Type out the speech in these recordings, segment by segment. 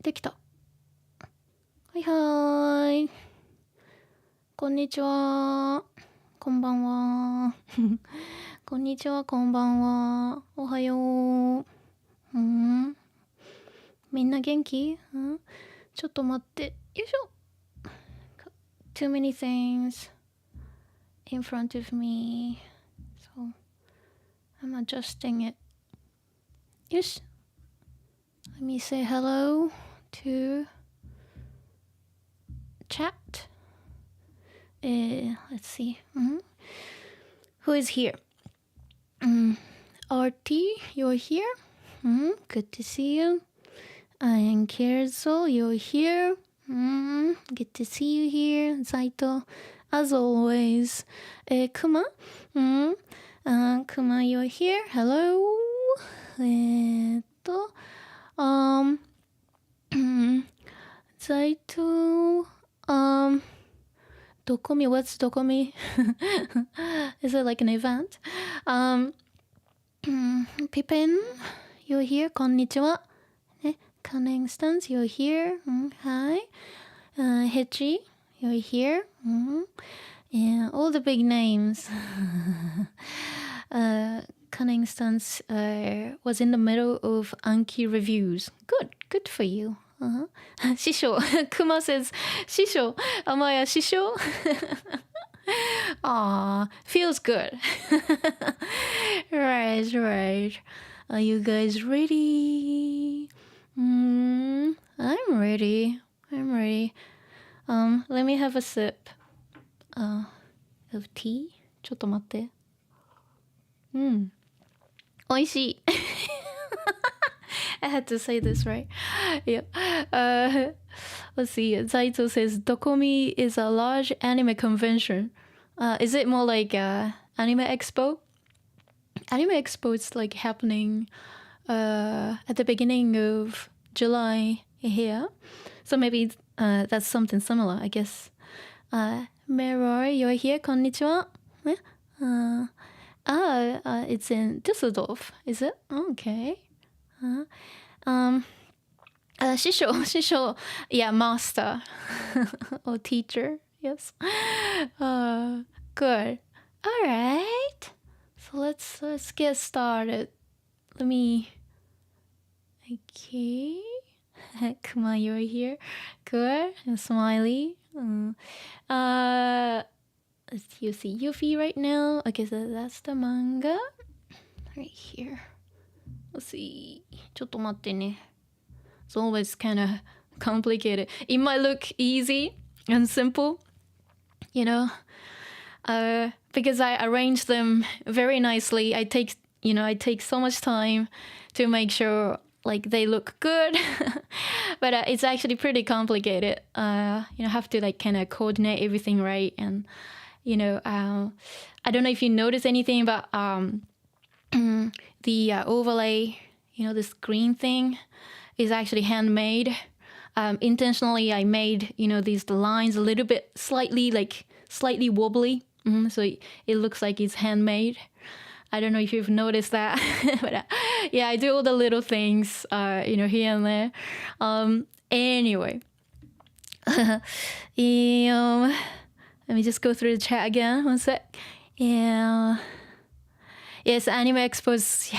できた。はいはーい。こんにちは。こんばんは。こんにちは、こんばんは。おはよう。みんな元気？ちょっと待って。よいしょ。Too many things in front of me. So I'm adjusting it. よし。Let me say hello to chat. Let's see. Who is here? RT, you're here? Good to see you. And Kerzo, you're here. Good to see you here. Zaito, as always. Kuma? Kuma, you're here. Hello. Zaito, Dokomi, what's Dokomi? Is it like an event? Pippin, you're here. Konnichiwa. Cunning Stance, you're here. Hi. Hechi, you're here. Yeah, all the big names. Cunning Stance was in the middle of Anki reviews. Good for you. Shisho. Kuma says, Shisho. Amaya, Shisho? Aw, feels good. Right. Are you guys ready? I'm ready. Let me have a sip of tea. ちょっと待って。おいしい。I had to say this, right? Yeah. Let's see. Zaito says, Dokomi is a large anime convention. Is it more like Anime Expo? Anime Expo is like happening at the beginning of July here. So maybe that's something similar, I guess. Mirror, you're here. Konnichiwa. It's in Düsseldorf, is it? Okay. Shisho, yeah, master or teacher, yes. Good. All right. So let's get started. Okay. Kuma, you're here. Good. And smiley. You see Yuffie right now. Okay, so that's the manga. Right here. Let's see. ちょっと待ってね. It's always kind of complicated. It might look easy and simple, because I arrange them very nicely. I take so much time to make sure like they look good, but it's actually pretty complicated. Have to like kind of coordinate everything right, and I don't know if you notice anything about the overlay. This green thing is actually handmade. Intentionally, I made these lines a little bit slightly wobbly, so it looks like it's handmade. I don't know if you've noticed that, but yeah, I do all the little things, here and there. Anyway, let me just go through the chat again. One sec. Yeah. Yes, Anime Expo's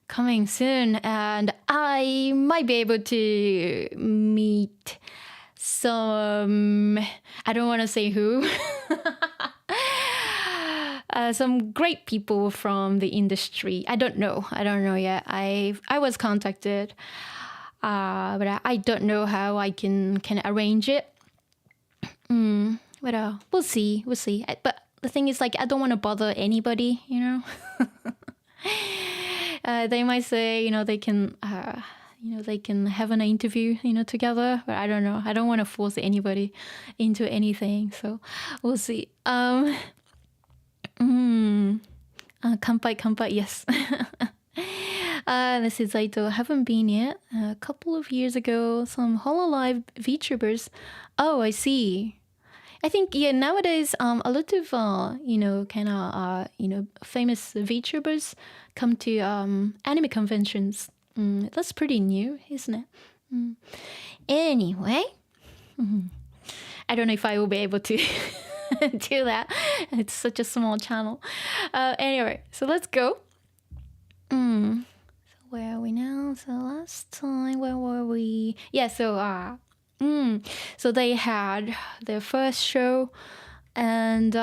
coming soon, and I might be able to meet some. I don't want to say who. Some great people from the industry. I don't know yet. I was contacted, but I don't know how I can arrange it. But we'll see. But the thing is, like, I don't want to bother anybody. They might say, they can have an interview, together. But I don't know. I don't want to force anybody into anything. So we'll see. Kanpai, yes. This is Zaito. I haven't been yet. A couple of years ago, some Hololive VTubers. Oh, I see. I think, nowadays, a lot of, famous VTubers come to anime conventions. That's pretty new, isn't it? Anyway, I don't know if I will be able to do that. It's such a small channel. Anyway, so let's go. So where are we now? So last time, where were we? Yeah, so so they had their first show, and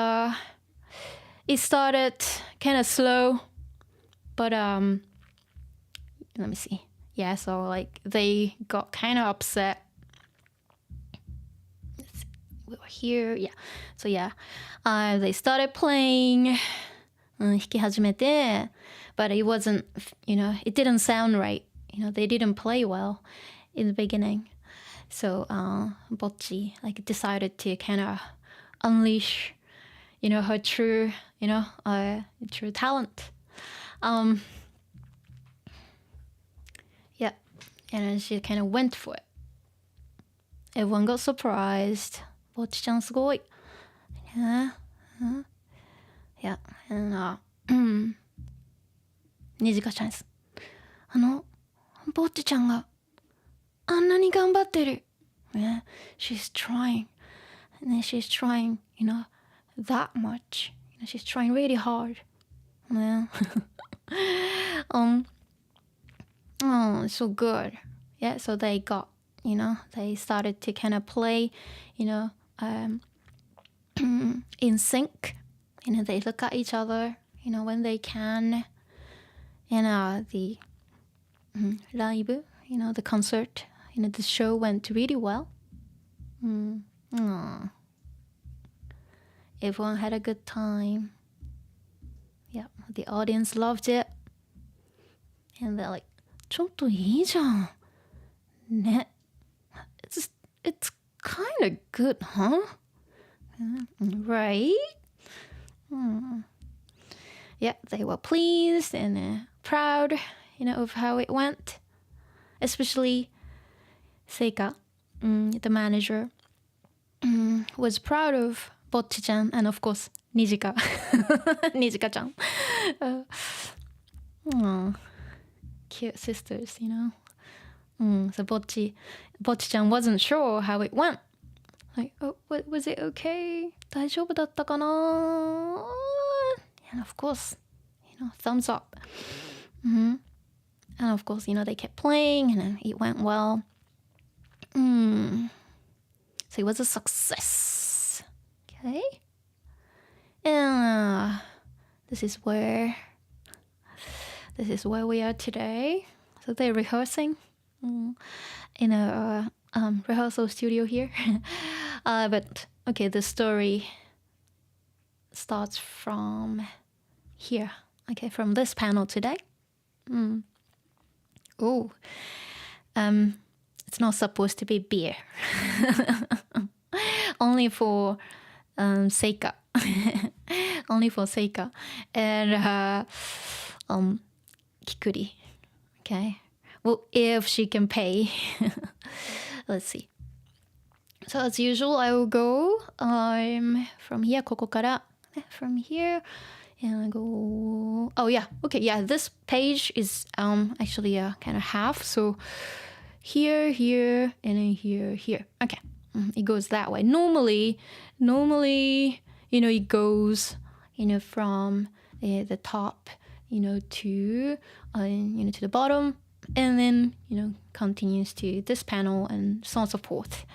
it started kind of slow, but let me see. Yeah, so like they got kind of upset. We were here, yeah. So yeah, they started playing, 弾き始めて, but it wasn't, it didn't sound right. They didn't play well in the beginning. So Bocchi like decided to kind of unleash, her true, true talent. Yeah, and she kind of went for it. Everyone got surprised. Bocchi-chan すごい. Yeah. Yeah, and にじかちゃんです。ボッチちゃんがあんなに頑張ってる。Yeah, she's trying. And then she's trying, that much. She's trying really hard. Yeah. Oh, so good. Yeah, so they got, they started to kind of play, in sync. They look at each other, when they can. And the live, the concert, the show went really well. Everyone had a good time. Yeah, the audience loved it. And they're like, ちょっといいじゃん。ね。It's kind of good, huh? Right? Yeah, they were pleased and proud, of how it went. Especially Seika, the manager, was proud of Bocchi-chan and of course Nijika. Nijika-chan. Cute sisters, So Bocchi-chan wasn't sure how it went. Like, oh, was it okay? 大丈夫だったかな? And of course, thumbs up. And of course, they kept playing and it went well. So it was a success. Okay. And this is where we are today. So they're rehearsing in a rehearsal studio here. But okay, the story starts from here. Okay, from this panel today. Oh, it's not supposed to be beer. Only for Seika. Only for Seika. And Kikuri. Okay. Well, if she can pay. Let's see. So as usual, I will go from here, ここから from here, and I go. Oh yeah, okay, yeah. This page is actually a kind of half. So here, here, and then here, here. Okay, it goes that way. Normally, it goes, from the top, to to the bottom, and then continues to this panel and so on and so forth.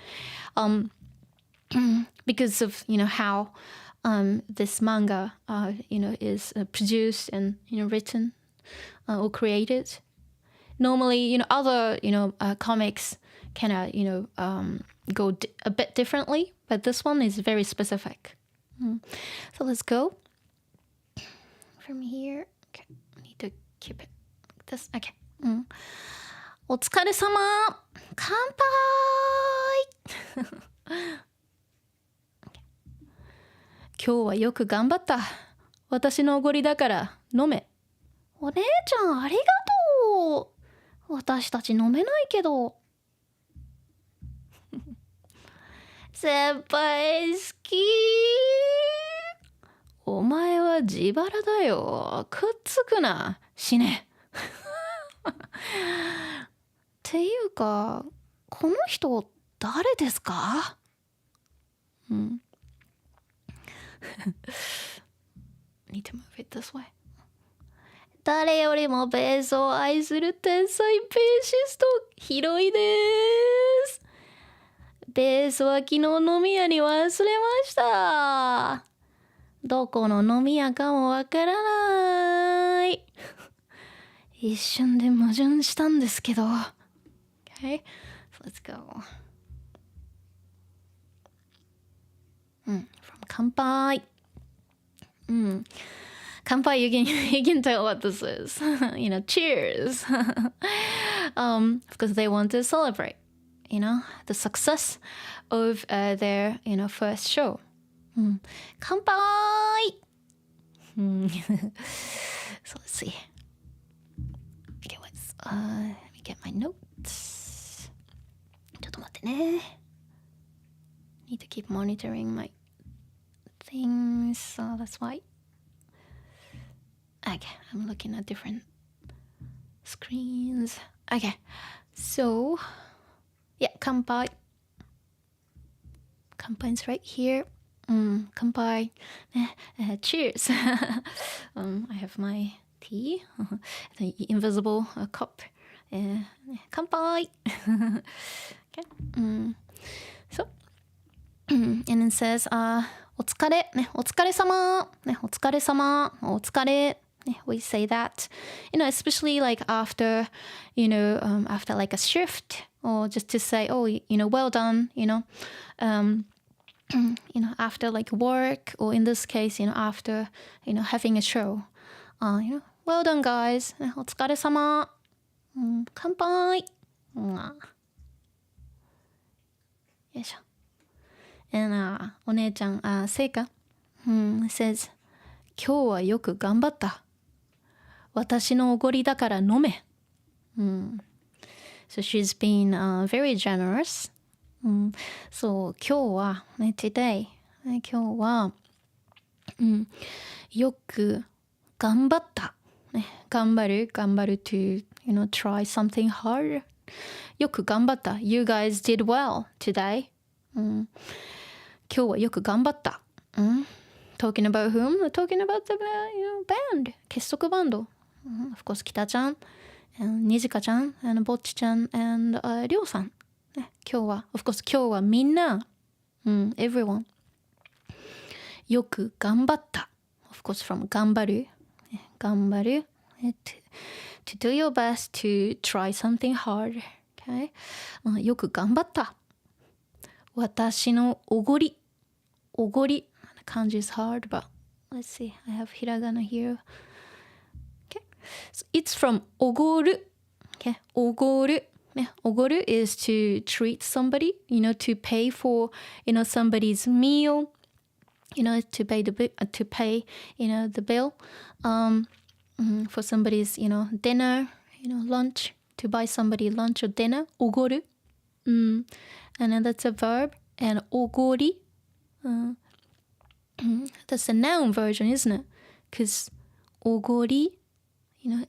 Because of how this manga is produced and written or created. Normally, other comics kind of go a bit differently, but this one is very specific. So let's go from here. Okay, I need to keep it like this. Okay. お疲れ様。乾杯。今日はよく頑張った。私のおごりだから飲め。お姉ちゃんありがとう。私たち飲めないけど。先輩好き。お前は自腹だよ。くっつくな。死ね。っていうかこの人誰ですか？Need to move it this way. 誰よりもベースを愛する天才ベーシスト、ヒロイです。ベースは昨日飲み屋に忘れました。どこの飲み屋かもわからない。一瞬で矛盾したんですけど。Okay, so let's go. From 乾杯。乾杯, you can tell what this is. Cheers. Because they want to celebrate, the success of their, first show. 乾杯! So let's see. Okay, let me get my notes. ちょっと待ってね. Need to keep monitoring my things, so that's why. Okay, I'm looking at different screens. Okay, so yeah, 乾杯. 乾杯 is right here. 乾杯. Cheers. I have my tea, the invisible cup. 乾杯. Okay. So, and it says, お疲れ、お疲れ様、お疲れ様、お疲れ. We say that, especially like after, after like a shift, or just to say, oh, well done, after like work, or in this case, after, having a show, well done guys, お疲れ様, 乾杯. よいしょ. And お姉ちゃん、Seika, says, 今日はよく頑張った。私のおごりだから飲め。So she's been very generous. So 今日は、today, 今日は、よく頑張った。頑張る to, try something hard. よく頑張った。You guys did well today. 今日はよく頑張った。Talking about whom? Talking about the, band. 結束バンド。Of course, 北ちゃん、にじかちゃん、ぼっちちゃん、りょうさん。今日は、of course, 今日はみんな、everyone. よく頑張った。Of course, from 頑張る。頑張る。To do your best to try something hard. Okay? よく頑張った。私のおごり。おごり。漢字 is hard, but let's see. I have hiragana here. Okay. So it's from おごる. Okay. おごる. Ogoru is to treat somebody, to pay for, somebody's meal, to pay the the bill, for somebody's, dinner, lunch, to buy somebody lunch or dinner. Ogoru. And then that's a verb. And ogori. That's the noun version, isn't it? Because ogori,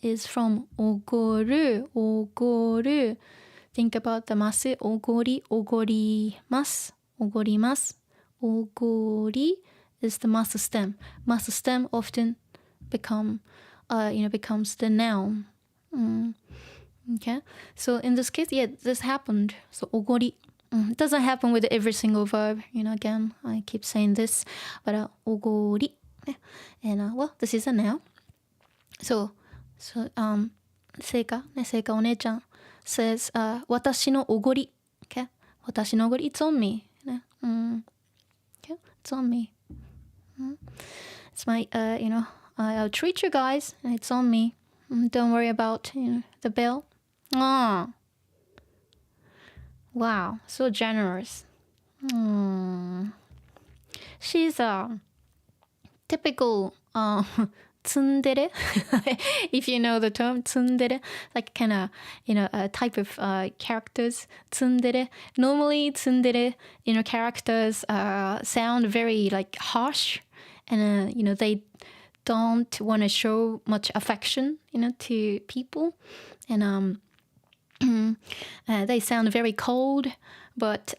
is from ogoru, ogoru. Think about the masu. Ogori, ogorimasu, ogorimasu. Ogori is the masu stem. Masu stem often becomes the noun. Okay, so in this case, yeah, this happened. So ogori. It doesn't happen with every single verb. Again, I keep saying this, but ogori. And well, this is a noun. So Seika お姉ちゃん says, 私のおごり. Okay, 私のおごり. It's on me. Okay, it's on me. It's my, I'll treat you guys. It's on me. Don't worry about, the bill. Wow, so generous. She's a typical tsundere. If you know the term tsundere, like kind of, a type of characters. Tsundere. Normally, tsundere, characters sound very like harsh, and they don't want to show much affection, to people, and they sound very cold, but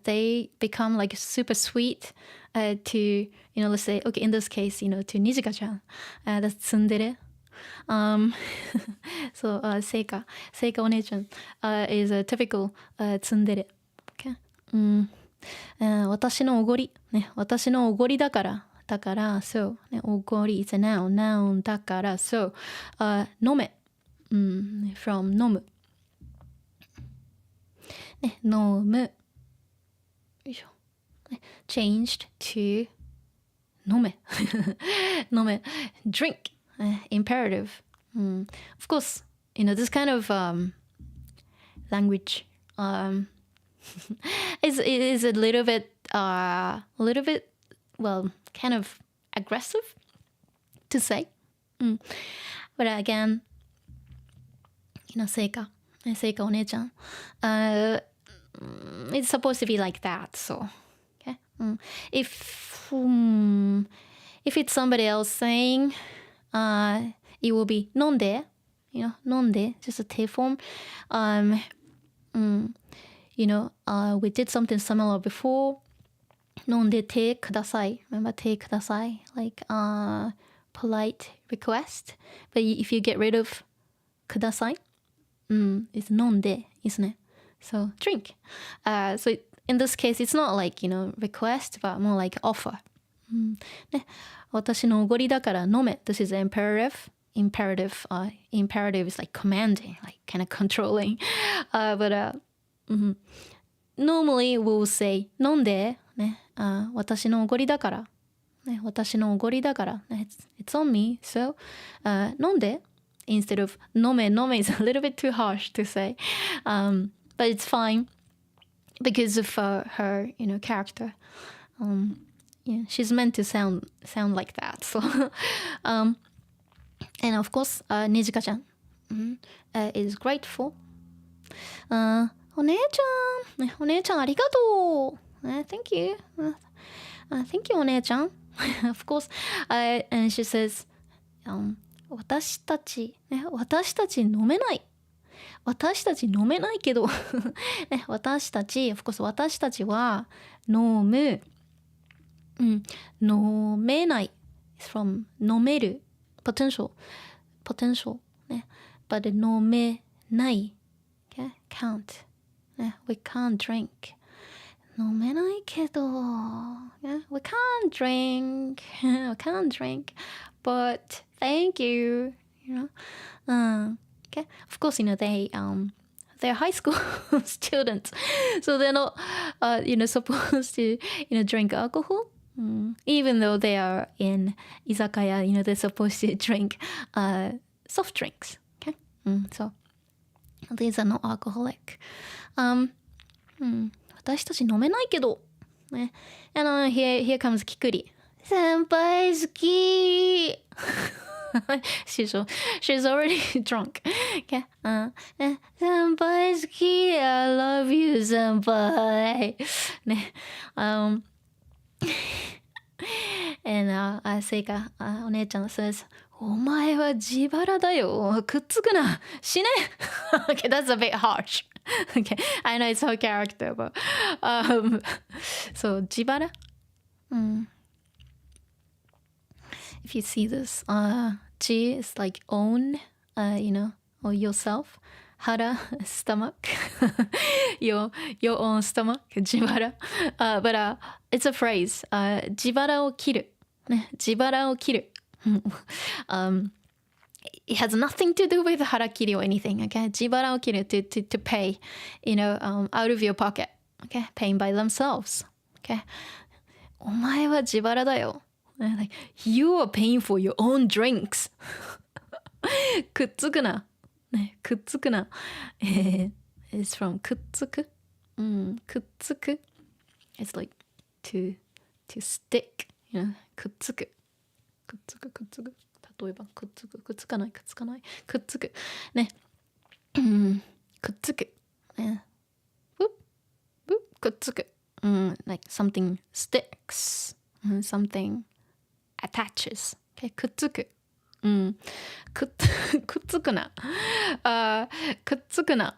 they become like super sweet to let's say okay in this case to Nijika-chan, that's tsundere. So Seika お姉ちゃん is a typical tsundere. Okay. 私のおごりね、私のおごりだからそうね、おごり is a noun だからそう、飲め、from 飲むね、飲むよいしょ、ね、changed to 飲め飲め drink imperative. Of course, this kind of language is a little bit well kind of aggressive to say. But again, Seika お姉ちゃん it's supposed to be like that. So, okay. If it's somebody else saying, it will be 飲んで 飲んで just a T form. We did something similar before. 飲んでてください remember てください like polite request. But if you get rid of ください it's 飲んで isn't it? So drink. So in this case it's not like request but more like offer. ね、私のおごりだから飲め This is imperative. Imperative is like commanding, like kind of controlling. But normally we'll say 飲んで、ね、私のおごりだから、ね、私のおごりだから、ね、it's on me. So 飲んで instead of 飲め is a little bit too harsh to say. But it's fine because of her character. Yeah, she's meant to sound like that. So and of course, Nijika-chan is grateful. お姉ちゃん、ね、お姉ちゃんありがとう。Thank you. Thank you, お姉ちゃん。Of course, and she says, 私たち飲めない。私たち飲めないけど、ね、私たち of course 私たちは飲む、飲めない from 飲める potential ね but 飲めない okay? can't ね we can't drink 飲めないけど yeah? we can't drink we can't drink but thank you okay of course they're high school students so they're not supposed to drink alcohol. Even though they are in izakaya, they're supposed to drink soft drinks. Okay, so these are not alcoholic. 私たち飲めないけど、ね、and here comes Kikuri. 先輩好き。she's already drunk. Okay. 先輩好き。I love you, 先輩。ね。And Seika お姉ちゃん says お前は自腹だよくっつくな死ねOkay, that's a bit harsh. Okay, I know it's her character, but so 自腹if you see this, ji is like own, or yourself. Hara, stomach. your own stomach, jibara. But it's a phrase. Jibara o kiru. Jibara o kiru. It has nothing to do with harakiri or anything. Okay, jibara o kiru to pay, out of your pocket. Okay, paying by themselves. Okay. お前は自腹だよ。Like, you are paying for your own drinks. くっつくな。ね、くっつくな。It's from くっつく。くっつく。It's like to stick. くっつく。くっつく、くっつく。例えば、くっつく、くっつかない、くっつかない。くっつく。ね。くっつく。ね。くっつく。like something sticks. Something attaches. Okay, くっつく。くっつくな。くっつくな。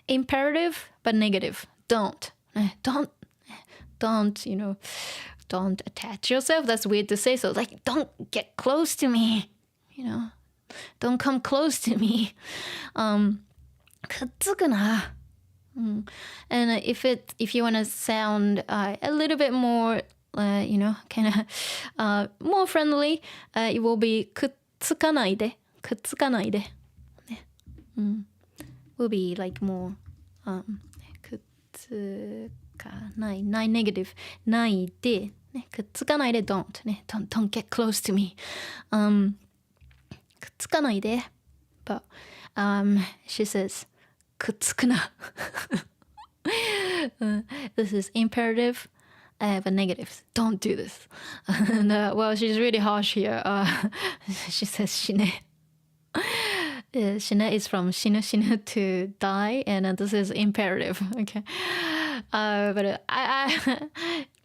Imperative but negative. Don't. Don't, don't attach yourself. That's weird to say. So like, don't get close to me. Don't come close to me. くっつくな。And if you want to sound a little bit more, kind of more friendly, it will be くっつかないで。くっつかないで。ね。will be like more くっつかない。ない negative ないで。ね、くっつかないで don't ね。don't get close to me. くっつかないで。But she says くっつくな。This is imperative but negative. Don't do this. And, well, she's really harsh here. She says 死ね. 死ね is from 死ぬ to die, and this is imperative. Okay. But I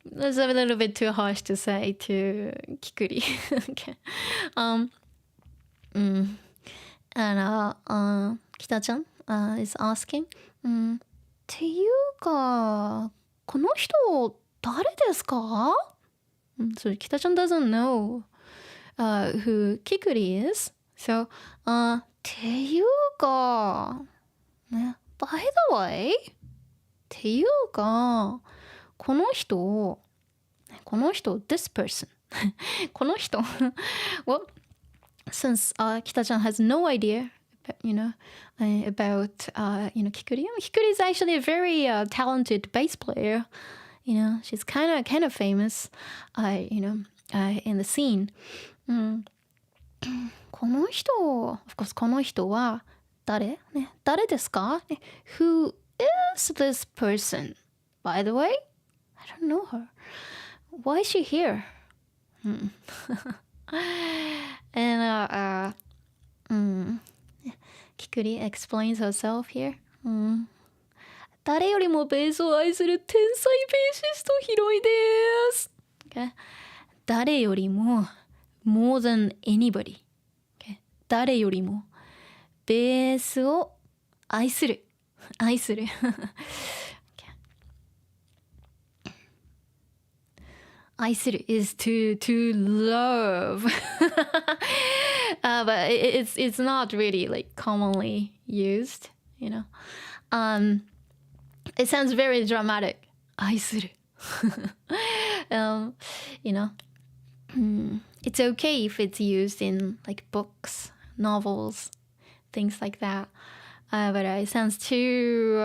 that's a little bit too harsh to say to Kikuri. Okay. And Kita-chan is asking, っていうか、この人誰ですか? So Kita-chan doesn't know who Kikuri is. So, っていうか、ね、by the way, っていうか、この人、this person, この人、well, since Kita-chan has no idea, about Kikuri. Kikuri is actually a very talented bass player. She's kind of famous, in the scene. この人 of course この人は誰ですか Who is this person? By the way, I don't know her. Why is she here? And Kikuri explains herself here. 誰よりもベースを愛する天才ベーシストヒロイです。Okay? 誰よりも more than anybody. Okay? 誰よりもベースを愛する。愛する。Okay. 愛する is to love. But it's not really like commonly used, It sounds very dramatic. 愛する. It's okay if it's used in like books, novels, things like that. But it sounds too,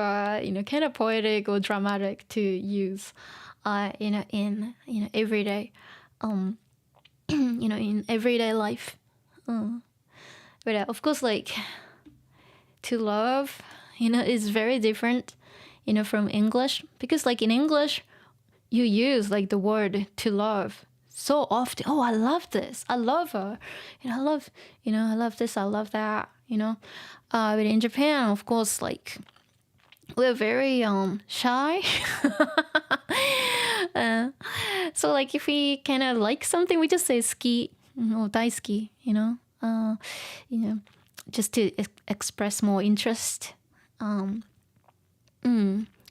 kind of poetic or dramatic to use, in everyday, in everyday life. But of course, like to love, is very different, from English, because like in English, you use like the word to love so often. Oh, I love this. I love her. I love this. I love that. But in Japan, of course, like we're very shy. So like if we kind of like something, we just say ski or daisuki, just to express more interest.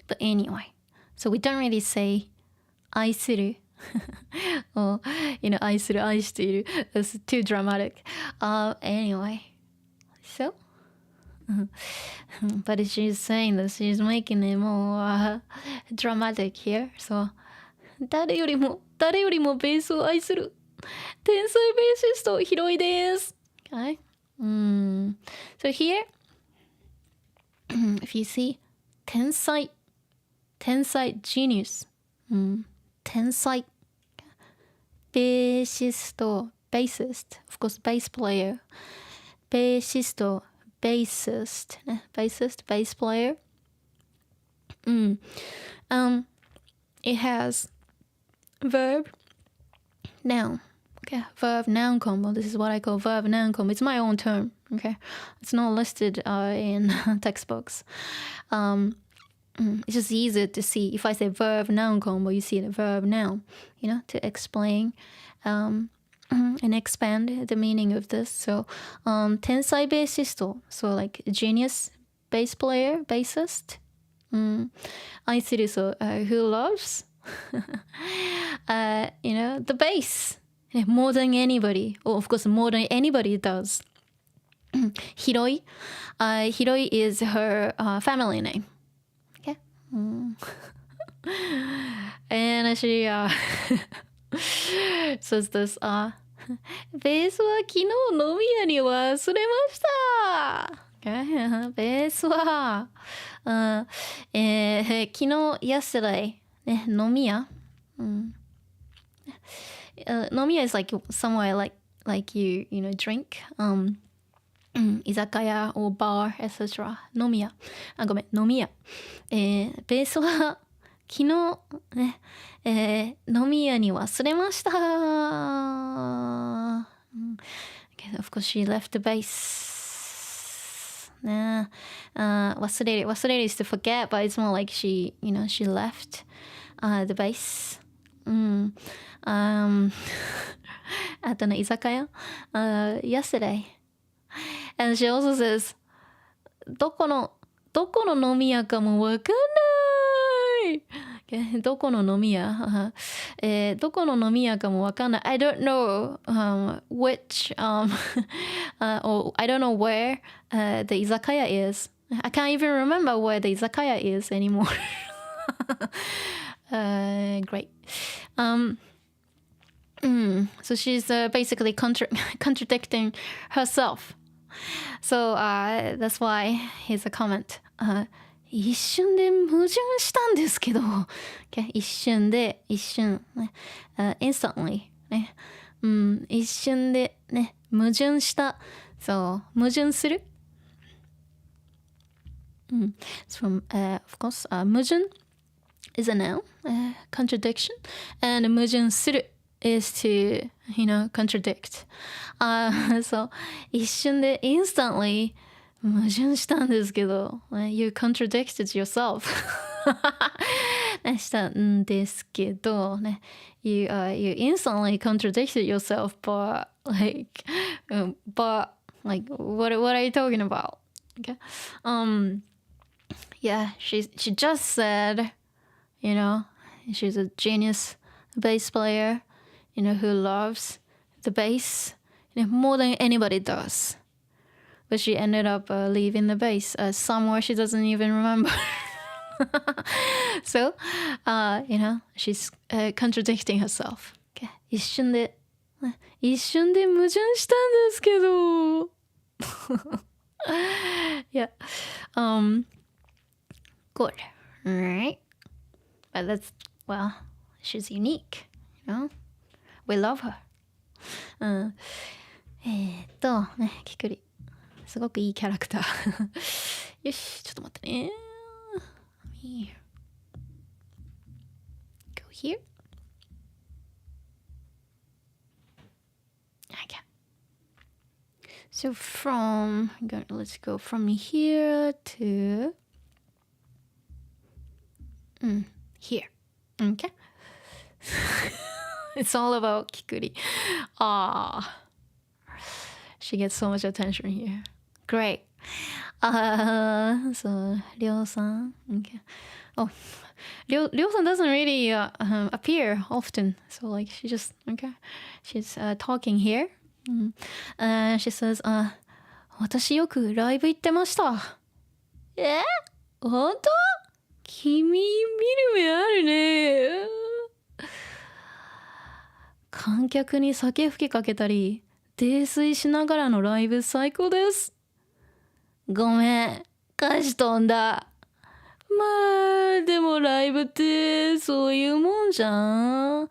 But anyway, so we don't really say 愛する or 愛する愛している. That's too dramatic. Anyway, so but she's saying that she's making it more dramatic here. So 誰よりもベースを愛する天才ベーシストヒロイです. Okay. So here, if you see 天才 genius, 天才 bassist, of course bass player, bass player. It has verb, noun. Okay, verb noun combo. This is what I call verb noun combo. It's my own term. Okay, it's not listed in textbooks. It's just easier to see. If I say verb noun combo, you see the verb noun, to explain and expand the meaning of this. So, 天才ベーシスト so like genius bass player, bassist. 愛する so who loves the bass more than anybody. Or of course, more than anybody does. Hiroi. Hiroi is her family name. Okay. And she says this. ベースは昨日飲み屋に忘れました。Okay. ベースは、昨日 yesterday ね飲み屋。飲み屋 is like somewhere like you drink. 居酒屋 or bar, etc. 飲み屋。ごめん、飲み屋。ベースは昨日ね、飲み屋に忘れました。Okay, of course, she left the bass. ね、忘れる is to forget, but it's more like she left the bass. あとね、居酒屋。yesterday. And she also says, どこの飲み屋かもわかんない。Okay, どこの飲み屋、どこの飲み屋かもわかんない。I don't know which or I don't know where the izakaya is. I can't even remember where the izakaya is anymore. Great. So she's basically contradicting herself. So that's why here's a comment. 一瞬で矛盾したんですけど、okay? 一瞬、ね、instantly ね、一瞬でね矛盾した。そう矛盾する。It's from of course 矛盾 is a noun, contradiction, and 矛盾する is to contradict. So 一瞬で instantly 矛盾したんですけど You contradicted yourself したんですけどね You instantly contradicted yourself but what are you talking about? Okay. Yeah, she just said she's a genius bass player who loves the bass more than anybody does. But she ended up leaving the bass somewhere she doesn't even remember. So, she's contradicting herself. Okay. 一瞬で矛盾したんですけど。Yeah. Good. Right. But she's unique. We love her. キクリ。すごくいいキャラクター。よし、ちょっと待ってね。Go here. Okay. So let's go from here to here. Okay. It's all about Kikuri. She gets so much attention here. Great. So, Ryo-san. Okay. Oh, Ryo-san doesn't really appear often. So, like, she's talking here. She says, 私よくライブ行ってました。本当？君見る目あるね。観客に酒吹きかけたり、泥酔しながらのライブ最高です。ごめん、歌詞飛んだ。でもライブってそういうもんじゃん。わ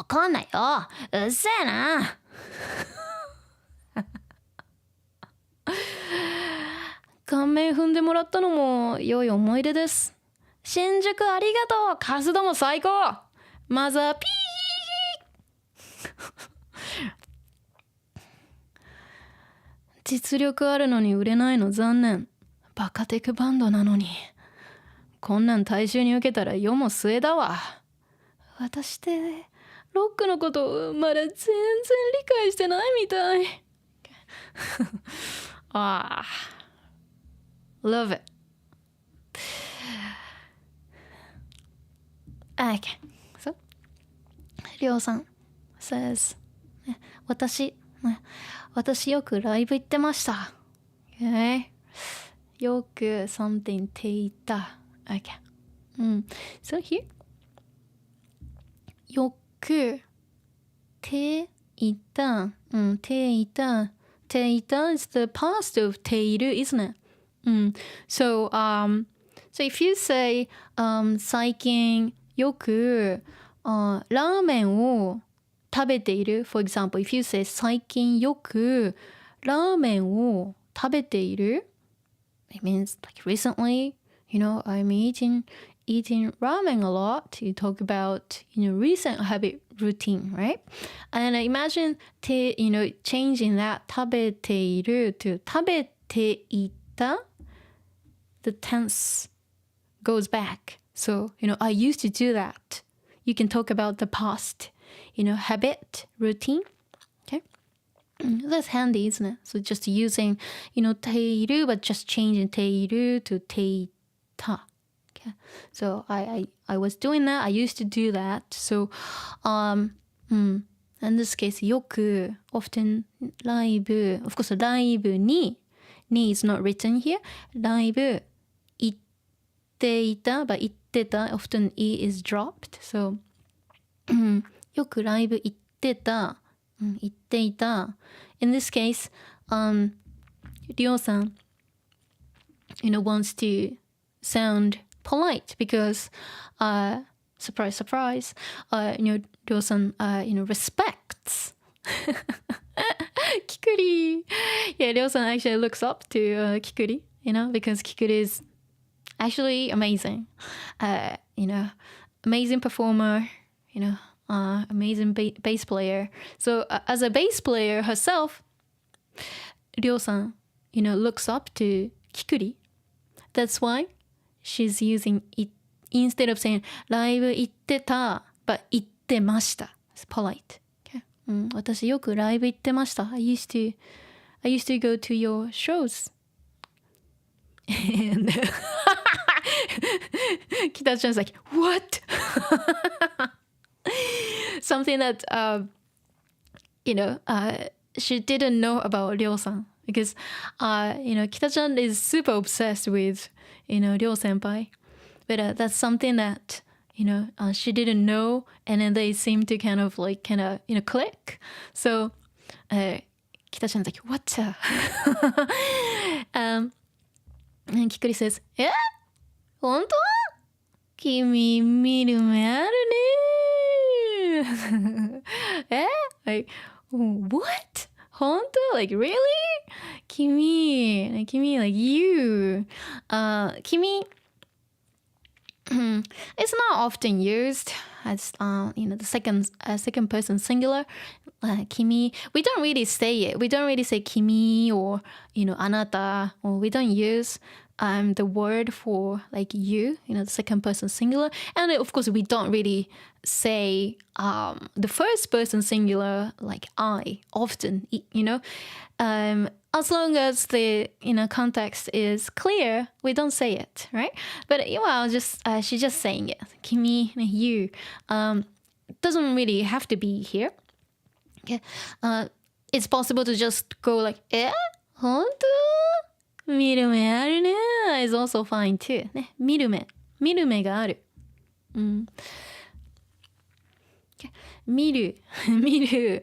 かんないよ。うっせえな。顔面踏んでもらったのも良い思い出です。新宿ありがとう。カスども最高。まずはピー。実力あるのに売れないの残念。バカテクバンドなのに。こんなん大衆に受けたら世も末だわ。私ってロックのことまだ全然理解してないみたい。Ah, love it. Okay, so りょうさん says 私よくライブ行ってました。Okay. よく something って言った。Okay. So here よくって言った。って言った。ていた is the past of ている isn't it? So if you say 最近よくラーメンを食べている for example if you say 最近よくラーメンを食べている it means like recently I'm eating ramen a lot. You talk about recent habit routine, right? And imagine changing that 食べている to 食べていた the tense goes back. So I used to do that. You can talk about the past habit routine. Okay, that's handy, isn't it? So just using ている but just changing ている to ていた. Okay. So I was doing that. I used to do that. So in this case よく often ライブ of course ライブに is not written here. ライブ行っていた but 行ってた often e is dropped. So よくライブ行ってた行っていた in this case りょうさんwants to sound polite because surprise surprise Ryo-san respects Kikuri. Yeah, Ryo-san actually looks up to Kikuri because Kikuri is actually amazing. Amazing performer, amazing bass player. So as a bass player herself, Ryo-san looks up to Kikuri. That's why she's using it instead of saying ライブ行ってた but 行ってました it's polite. Okay. 私よくライブ行ってました I used to go to your shows. And Kita-chan's like what? Something that she didn't know about Ryo-san because Kita-chan is super obsessed with Ryo senpai, but that's something that she didn't know, and then they seem to kind of click. So Kita-chan's like what? And Kikuri says 本当君見る目あるねlike what? 本当 like really? 君 like you 君 it's not often used as the second person singular. Kimi, we don't really say it. We don't really say kimi or あなた or we don't use the word for like you, the second person singular. And of course we don't really say the first person singular like I often, as long as the context is clear, we don't say it, right? But she's just saying it. Kimi, you, doesn't really have to be here. Okay, it's possible to just go like 本当見る目あるね is also fine too. ね、見る目がある。Okay. 見る目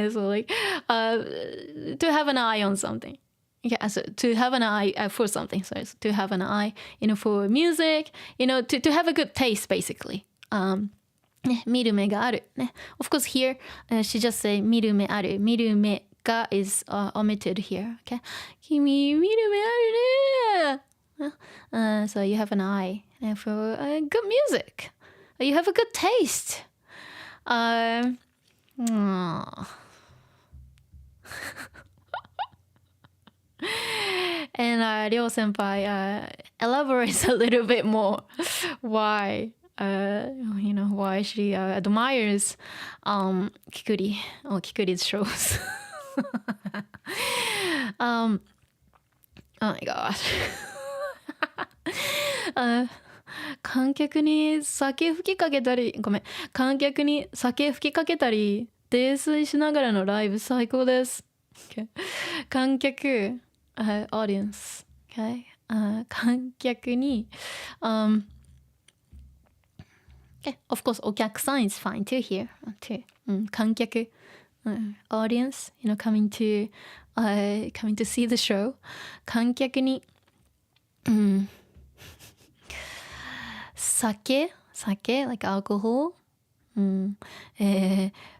so like to have an eye on something. Okay, so to have an eye for something. So to have an eye, for music, to have a good taste basically. ね、見る目がある。ね、of course here she just say 見る目ある。見る目が is omitted here. Okay, 君見る目あるね。So you have an eye for good music. You have a good taste. And Ryo senpai elaborates a little bit more why why she admires Kikuri or Kikuri's shows. Oh my gosh. 観客に酒吹きかけたり観客に酒吹きかけたり泥酔しながらのライブ最高です。Okay. 観客、audience、okay. 観客に、okay. Of course お客さん is fine too here too、観客、audience coming to see the show 観客に、酒 like alcohol、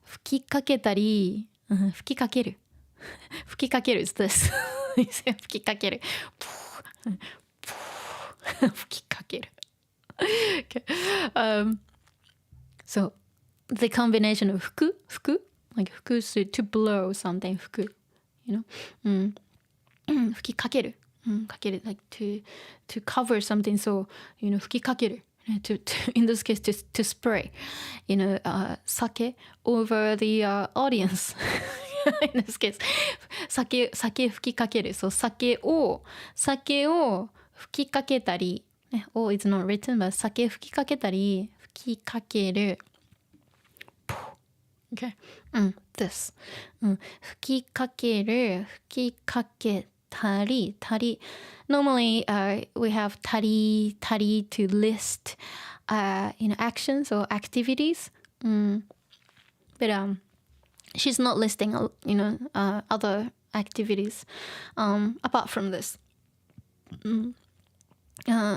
吹きかけたり、吹きかける吹きかける is this 吹きかける吹きかけるokay. So the combination of 吹く like 吹く to blow something 吹く 吹きかける、かける like to cover something so 吹きかけるto in this case to spray sake over the audience in this case 酒吹きかける so 酒を吹きかけたり、oh it's not written but 酒吹きかけたり吹きかける okay this 吹きかける吹きかけたり normally we have たり to list actions or activities but she's not listing other activities apart from this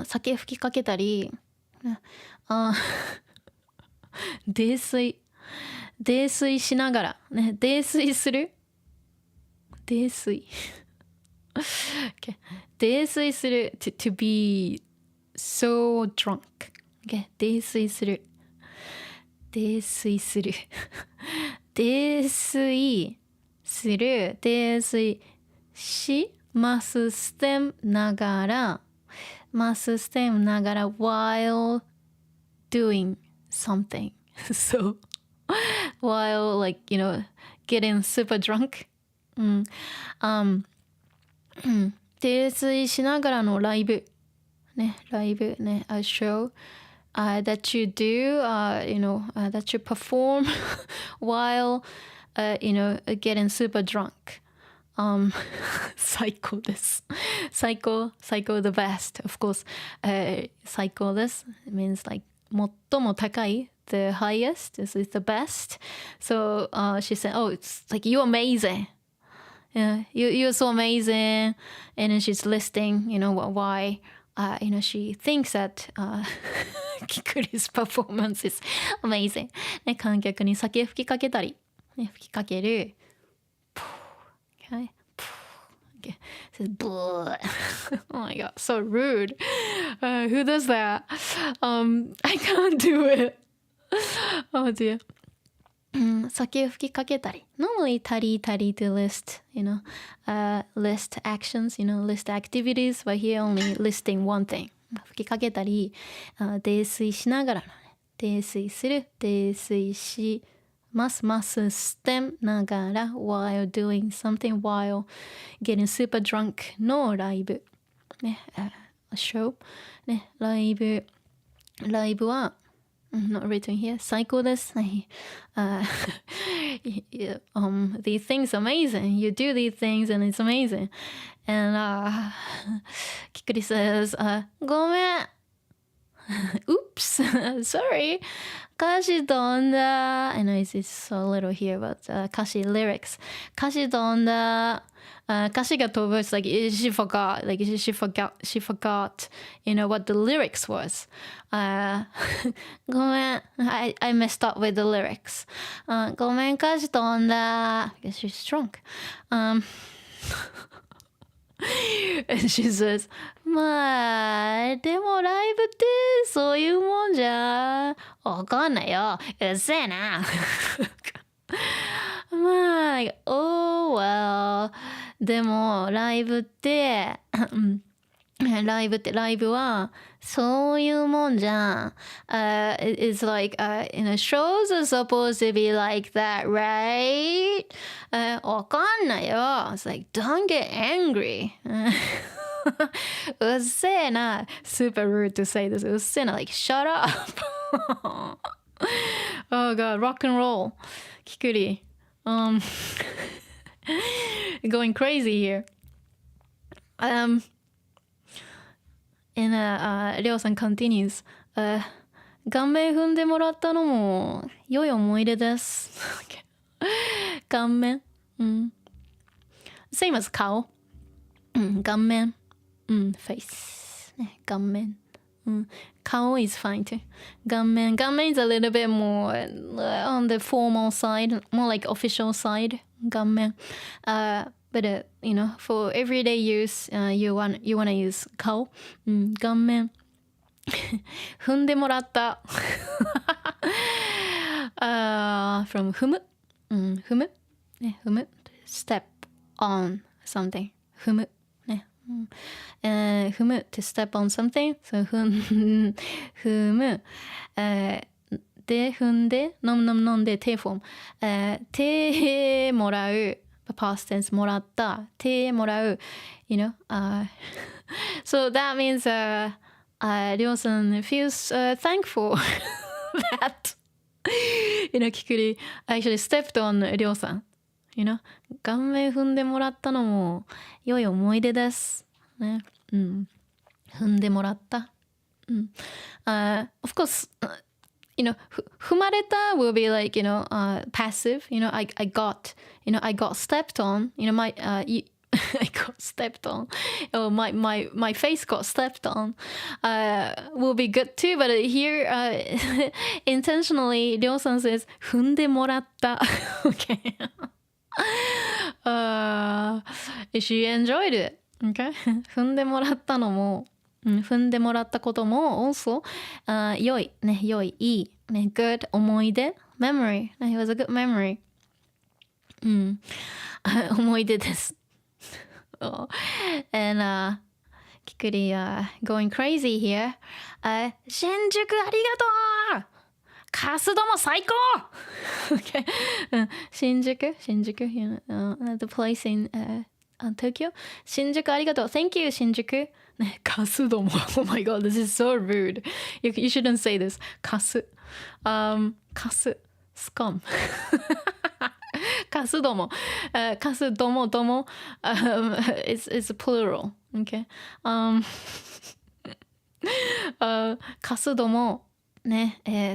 酒吹きかけたり泥酔しながらね泥酔する泥酔okay. 泥酔する to be so drunk okay. 泥酔する泥酔する泥酔する泥酔しますstemながら while doing something so while like getting super drunk 泥酔しながらのライブね a show that you do that you perform while getting super drunk 最高です最高 the best of course 最高です means like 最も高い the highest is the best so she said oh it's like you're amazing yeah, you're so amazing and then she's listing why she thinks that Kikuri's performance is amazing ね観客に酒吹きかけたり、ね、吹きかける okay. Okay. Says oh my god so rude who does that I can't do it oh dear 酒吹きかけたり normally たり to list list actions list activities but here only listing one thing 吹きかけたり泥酔しながらのね泥酔する泥酔しますstem ながら while doing something while getting super drunk のライブねshow ねライブはnot written here 最高です、these things amazing you do these things and it's amazing and Kikuri says ごめんoops sorry 歌詞飛んだ I know it's so little here but 歌詞 lyrics 歌詞飛んだ歌詞が飛ぶ it's like she forgot what the lyrics was ごめん I messed up with the lyrics ごめん歌詞飛んだ because she's drunk and she says まあでもライブってそういうもんじゃわかんないようっせえなまあ oh well でもライブってライブってライブはそういうもんじゃん。It's like, shows are supposed to be like that, right? わかんないよ。It's like, don't get angry. うっせえな。Super rude to say this. うっせえな。Like, shut up. Oh god, rock and roll. Kikuri. Going crazy here. And りょうさん continues. 顔面踏んでもらったのも良い思い出です。顔面、same as 顔、顔面、face、顔面、顔 is fine too. 顔面 is a little bit more on the formal side, more like official side. 顔面、but for everyday use, you wanna use 顔、顔面踏んでもらった。from 踏む、踏む、踏む、step on something、踏む、踏む to step on something、踏む、で踏んで飲んで手フォーム、手もらう、past tense もらった、手もらう、so that means Ryo-san feels thankful that Kikuri actually stepped on Ryo-san. 顔面踏んでもらったのも良い思い出です。ね。踏んでもらった。Of course, 踏まれた will be like, passive. I got stepped on. I got stepped on. Oh, my face got stepped on. Will be good too, but here, intentionally, Ryo-san says, 踏んでもらった。Okay. She enjoyed it. Okay. 踏んでもらったのも、踏んでもらったことも also, 良い、いい、good 思い出 memory. It was a good memory. 思い出です。And Kikuri going crazy here. 新宿ありがとうカスドも最高okay. 新宿 the place in Tokyo. 新宿ありがとう Thank you 新宿カスドも Oh my god, this is so rude. You shouldn't say this. カスscum. カスども、カスども、it's plural, okay? カスども、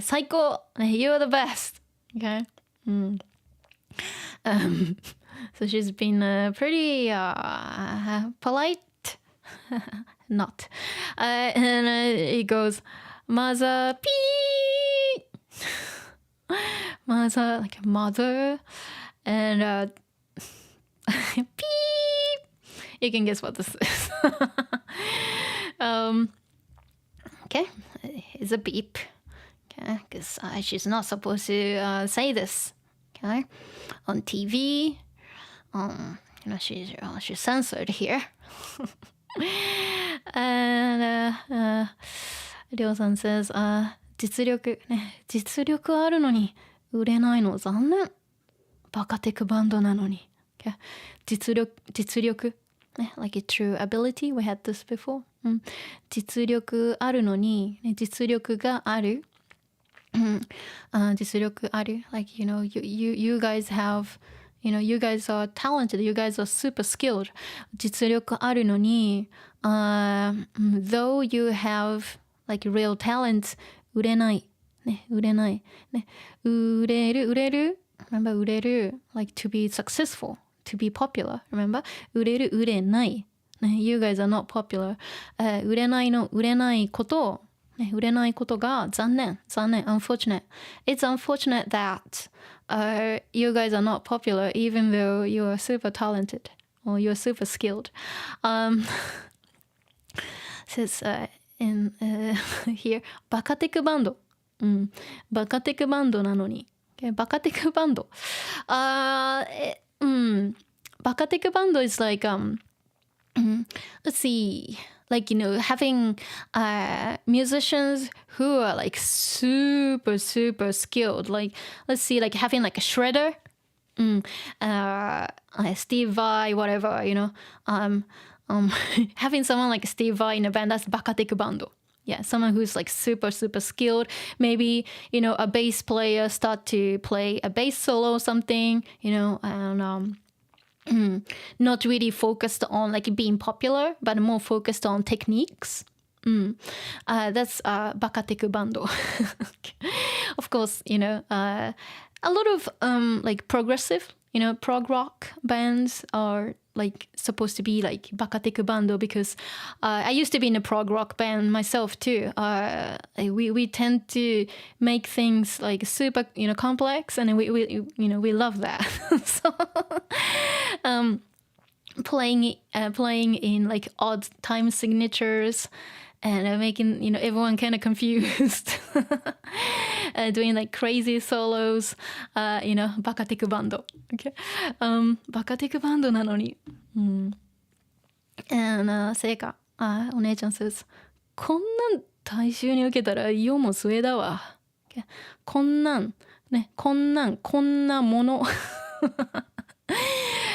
最高、you're the best, okay? So she's been pretty polite, not. And it goes, mother, mother, like mother. And beep. You can guess what this is. Okay, it's a beep. Okay, because she's not supposed to say this. Okay, on TV. She's censored here. And Ryo-san says, 実力あるのに売れないの残念。バカテクバンドなのに。Okay. 実力。Like a true ability. We had this before. 実力あるのに、実力がある。実力ある。Like, you guys have, you guys are talented. You guys are super skilled. 実力あるのに、though you have, like, real talent, 売れない。売れない。売れる。Remember, 売れる like to be successful, to be popular. Remember, 売れる売れない。You guys are not popular. 売れないことが残念。Unfortunate. It's unfortunate that you guys are not popular even though you are super talented or you're super skilled. Says in here, バカテクバンド。バカテクバンドなのに。バカテクバンド。バカテクバンド is like, let's see. like having musicians who are like super skilled, like let's see, like having like a shredder, Steve Vai, whatever, having someone like Steve Vai in a band, that's バカテクバンド. Yeah, someone who's like super skilled. Maybe, a bass player start to play a bass solo or something, and not really focused on like being popular, but more focused on techniques. That's バカテクバンド. Of course, a lot of like progressive, prog rock bands are like supposed to be like バカテクバンド, because I used to be in a prog rock band myself too. We tend to make things like super complex, and we love that. So playing in like odd time signatures and making everyone kind of confused. Doing like crazy solos, バカテクバンド. Okay. バカテクバンドなのに。And Seika, お姉ちゃん says, こんなん大衆に受けたら世も末だわ。Okay. こんなんこんなもの。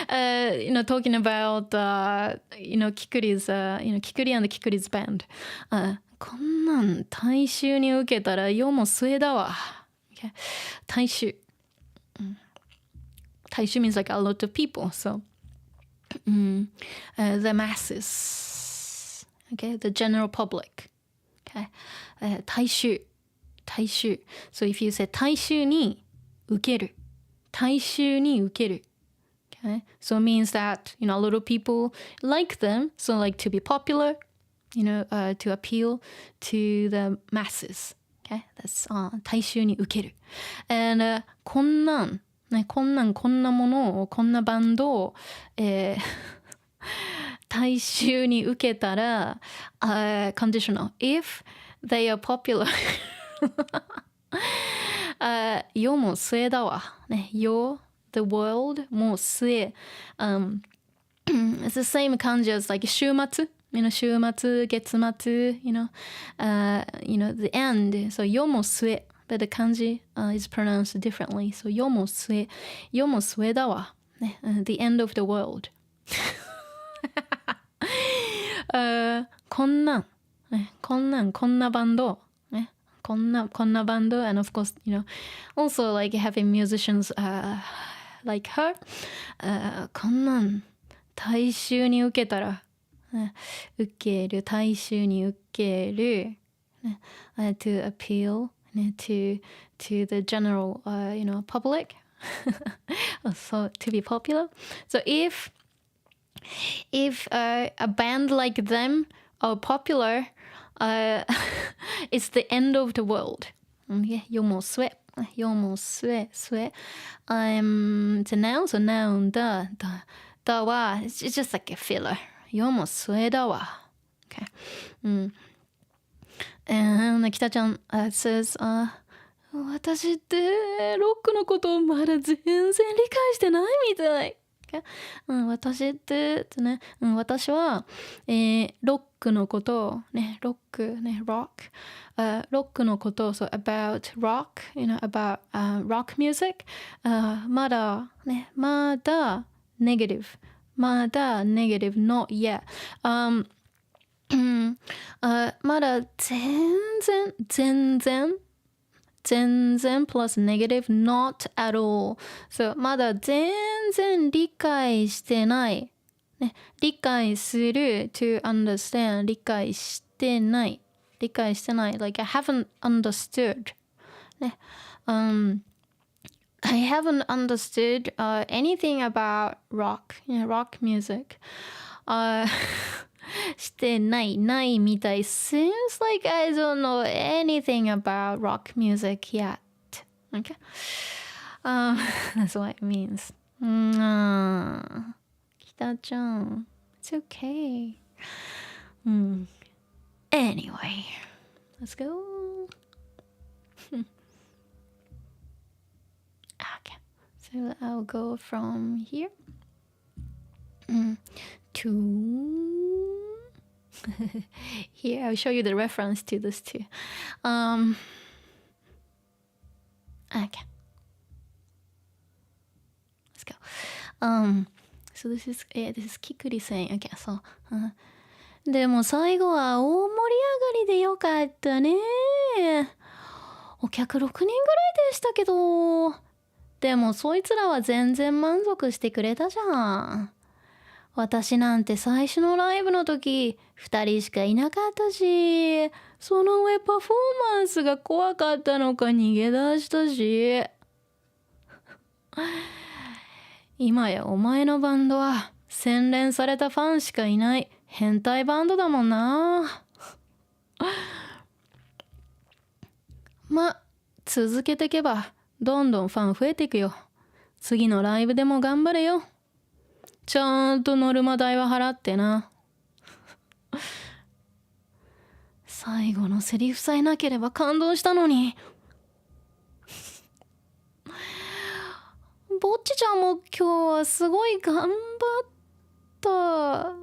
Talking about Kikuri's Kikuri and Kikuri's band. こんなん大衆に受けたら世も末だわ。Okay. 大衆。大衆 means like a lot of people. So the masses. Okay, the general public. Okay. 大衆。So if you say 大衆に受ける。大衆に受ける。Okay. So it means that, a lot of people like them. So like to be popular, to appeal to the masses. Okay. That's 大衆に受ける. And こんなものを、こんなバンドを、大衆に受けたら、conditional. If they are popular. 世も末だわ。世the world もう末、it's the same 漢字 as like 週末、週末月末、the end. So 世も末 but the 漢字、is pronounced differently. So 世も末だわ、the end of the world. こんなバンド、こんなバンド and of course also like having musicians like her. こんなん大衆に受けたら、受ける大衆に受ける、to appeal, to the general public. So to be popular. So if a band like them are popular, it's the end of the world. 世も末。世も末。It's a noun, so noun だは it's just like a filler. 世も末だわ。Okay. And 北ちゃん says, 私ってロックのことをまだ全然理解してないみたい。私ってね、私は、ロックのことをね、ロックね、rock、ロックのことを、so about rock, about rock music、まだnegative、not yet、まだ全然 plus negative not at all. So まだ全然理解してない。理解する to understand 理解してない。like I haven't understood. I haven't understood anything about rock, rock music. してないみたい seems like I don't know anything about rock music yet. Okay. That's what it means. 北ちゃん it's okay. Anyway, let's go. Okay, so I'll go from here to Here, I'll show you the reference to this too. Okay. Let's go. So this is Kikuri saying, okay, so, でも最後は大盛り上がりでよかったね。お客6人ぐらいでしたけど、でもそいつらは全然満足してくれたじゃん。私なんて最初のライブの時2人しかいなかったし、その上パフォーマンスが怖かったのか逃げ出したし。今やお前のバンドは洗練されたファンしかいない変態バンドだもんな。ま、続けてけばどんどんファン増えていくよ。次のライブでも頑張れよ。ちゃんとノルマ代は払ってな。最後のセリフさえなければ感動したのに。ぼっちちゃんも今日はすごい頑張った。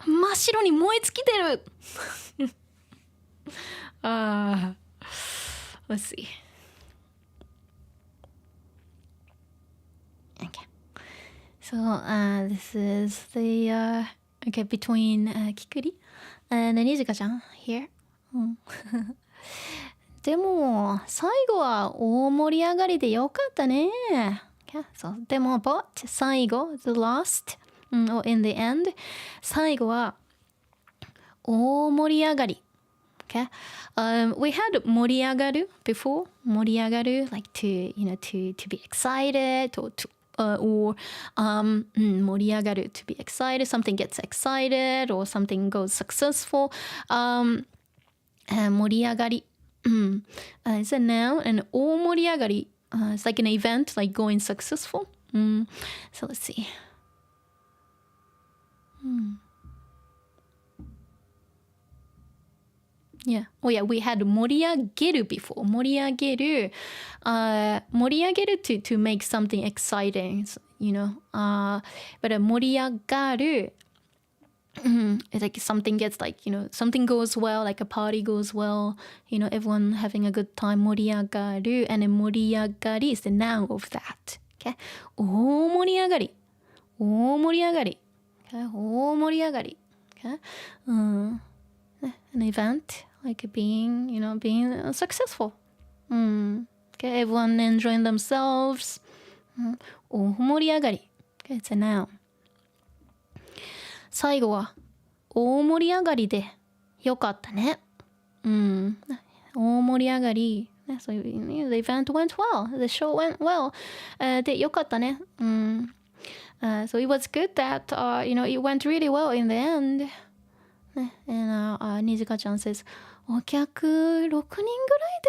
真っ白に燃え尽きてる。Let's see. Okay. So this is the okay between Kikuri and Nijika-chan here. でも最後は大盛り上がりでよかったね。Yeah, so でも but 最後 the last or in the end 最後は大盛り上がり。Okay. We had 盛り上がる before 盛り上がる like to to be excited or to or 盛り上がる to be excited, something gets excited or something goes successful. 盛り上がり is a noun, and 大盛り上がりit's like an event like going successful. So let's see. Yeah. Oh yeah, we had 盛り上げる before. 盛り上げる to make something exciting, you know. But 盛り上がる it's like something gets like, something goes well, like a party goes well, everyone having a good time, 盛り上がる and then 盛り上がり is the noun of that. Okay. 大盛り上がり 大盛り上がり okay. 大盛り上がり okay. An event like being successful. Okay, everyone enjoying themselves. 大盛り上がり okay, it's a noun. 最後は大盛り上がりでよかったね。大盛り上がり。So the event went well. The show went well. でよかったね。So it was good that it went really well in the end. And Nijika-chan says お客6人ぐらい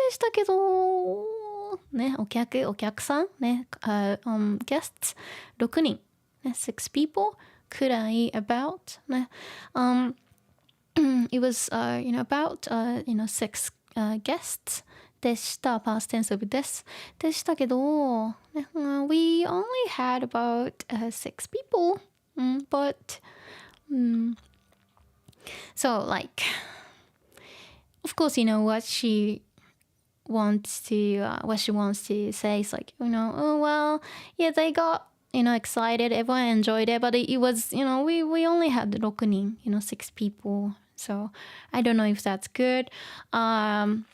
でしたけどね、お客さんね、guests 6人ね、6 peopleくらい about ね、it was about 6 guests でした。past tense of ですでしたけど、ね、we only had about 6 people, but so like of course what she wants to say is like oh well yeah they got excited, everyone enjoyed it, but it was we only had 6人 6 people, so I don't know if that's good. But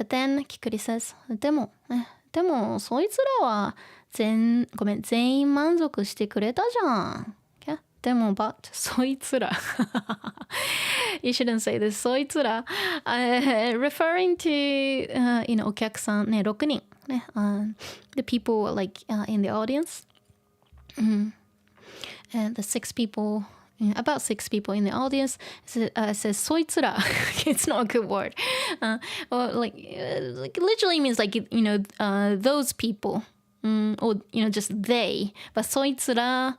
then Kikuri says でもそいつらは全員満足してくれたじゃん。でも but そいつらyou shouldn't say this そいつら、referring to お客さんね6人ね、the people like in the audience, and the 6 people about 6 people in the audience says そいつらit's not a good word, or like literally means like those people, or just they, but そいつら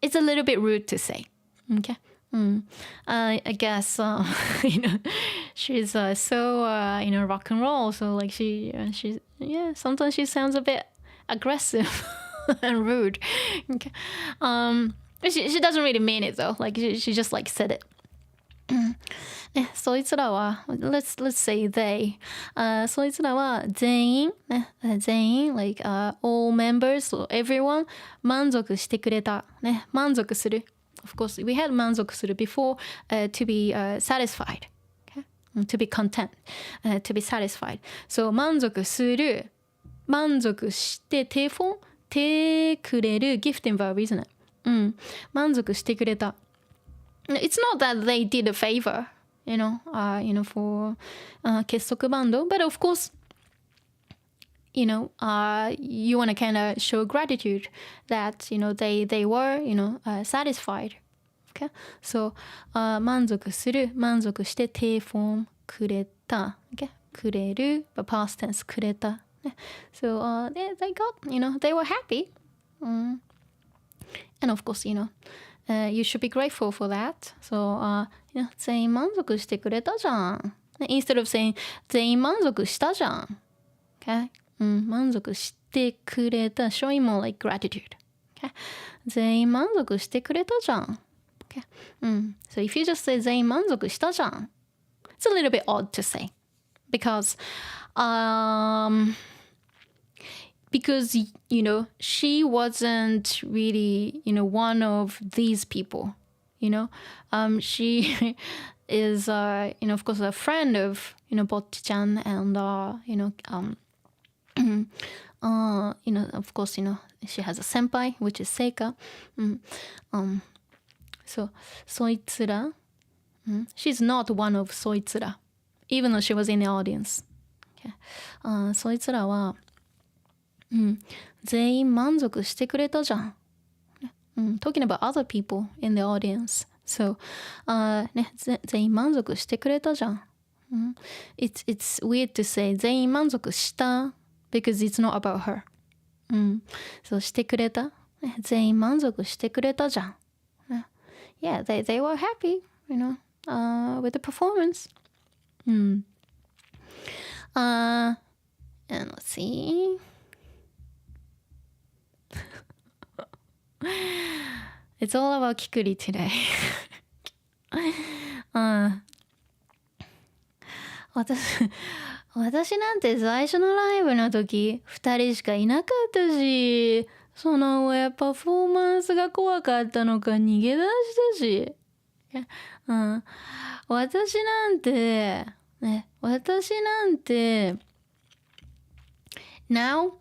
it's a little bit rude to say. Okay. I guess she's so rock and roll, so like she's sometimes she sounds a bit aggressive and rude. Okay. She doesn't really mean it though. Like she just like said it. ね、そいつらは let's say they、そいつらは全員、ね、全員 like、all members or everyone 満足してくれた、ね、満足する of course we had 満足する before、to be、satisfied、okay? to be content、to be satisfied so 満足する満足しててくれる gifting verb isn't it、満足してくれたIt's not that they did a favor, for 結束バンド, but of course, you want to kind of show gratitude that, they were, satisfied. Okay? So, 満足する、満足して定フォームくれた、okay? くれる、past tense くれた。So, they got, they were happy. And of course, you should be grateful for that. So, 全員満足してくれたじゃん。Instead of saying 全員満足したじゃん。Okay? 満足してくれた。Showing more like gratitude. Okay? 全員満足してくれたじゃん。Okay? So if you just say 全員満足したじゃん. It's a little bit odd to say. Because, she wasn't really, one of these people, she is, of course, a friend of, Bocchi-chan and, of course, she has a senpai, which is Seika. So, そいつら, she's not one of そいつら, even though she was in the audience. Okay. そいつらは全員満足してくれたじゃん。Talking about other people in the audience. So, 全員満足してくれたじゃん。It's weird to say 全員満足した because it's not about her. そうしてくれた。全員満足してくれたじゃん。Yeah, they were happy, with the performance. And let's see. It's all about Kikuri today. 私なんて最初のライブの時2人しかいなかったし、その上パフォーマンスが怖かったのか逃げ出したし、私なんて Now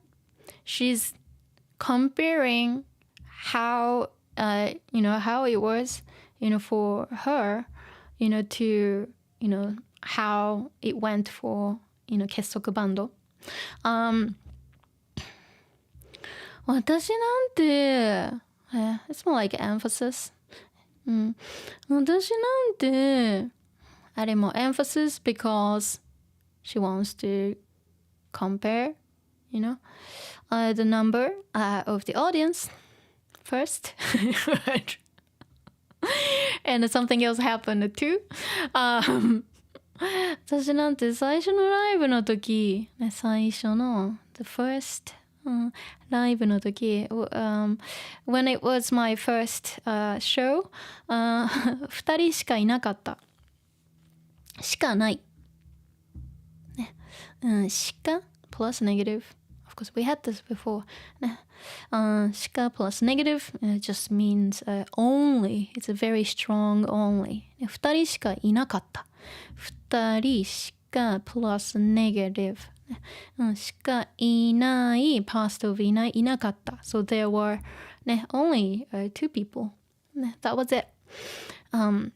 she's comparing how how it was for her to how it went for 結束バンド私なんて it's more like emphasis 私なんてあれも emphasis because she wants to compare the number of the audience first and something else happened too 私なんて最初のライブの時最初の the first ライブの時、when it was my first、show、2人しかいなかったしかない、しか plus negative of course we had this before、しか plus negative just means、only it's a very strong only 2人しかいなかった2人しか plus negative、しかいない past of いなかった so there were、only、two people、that was it、2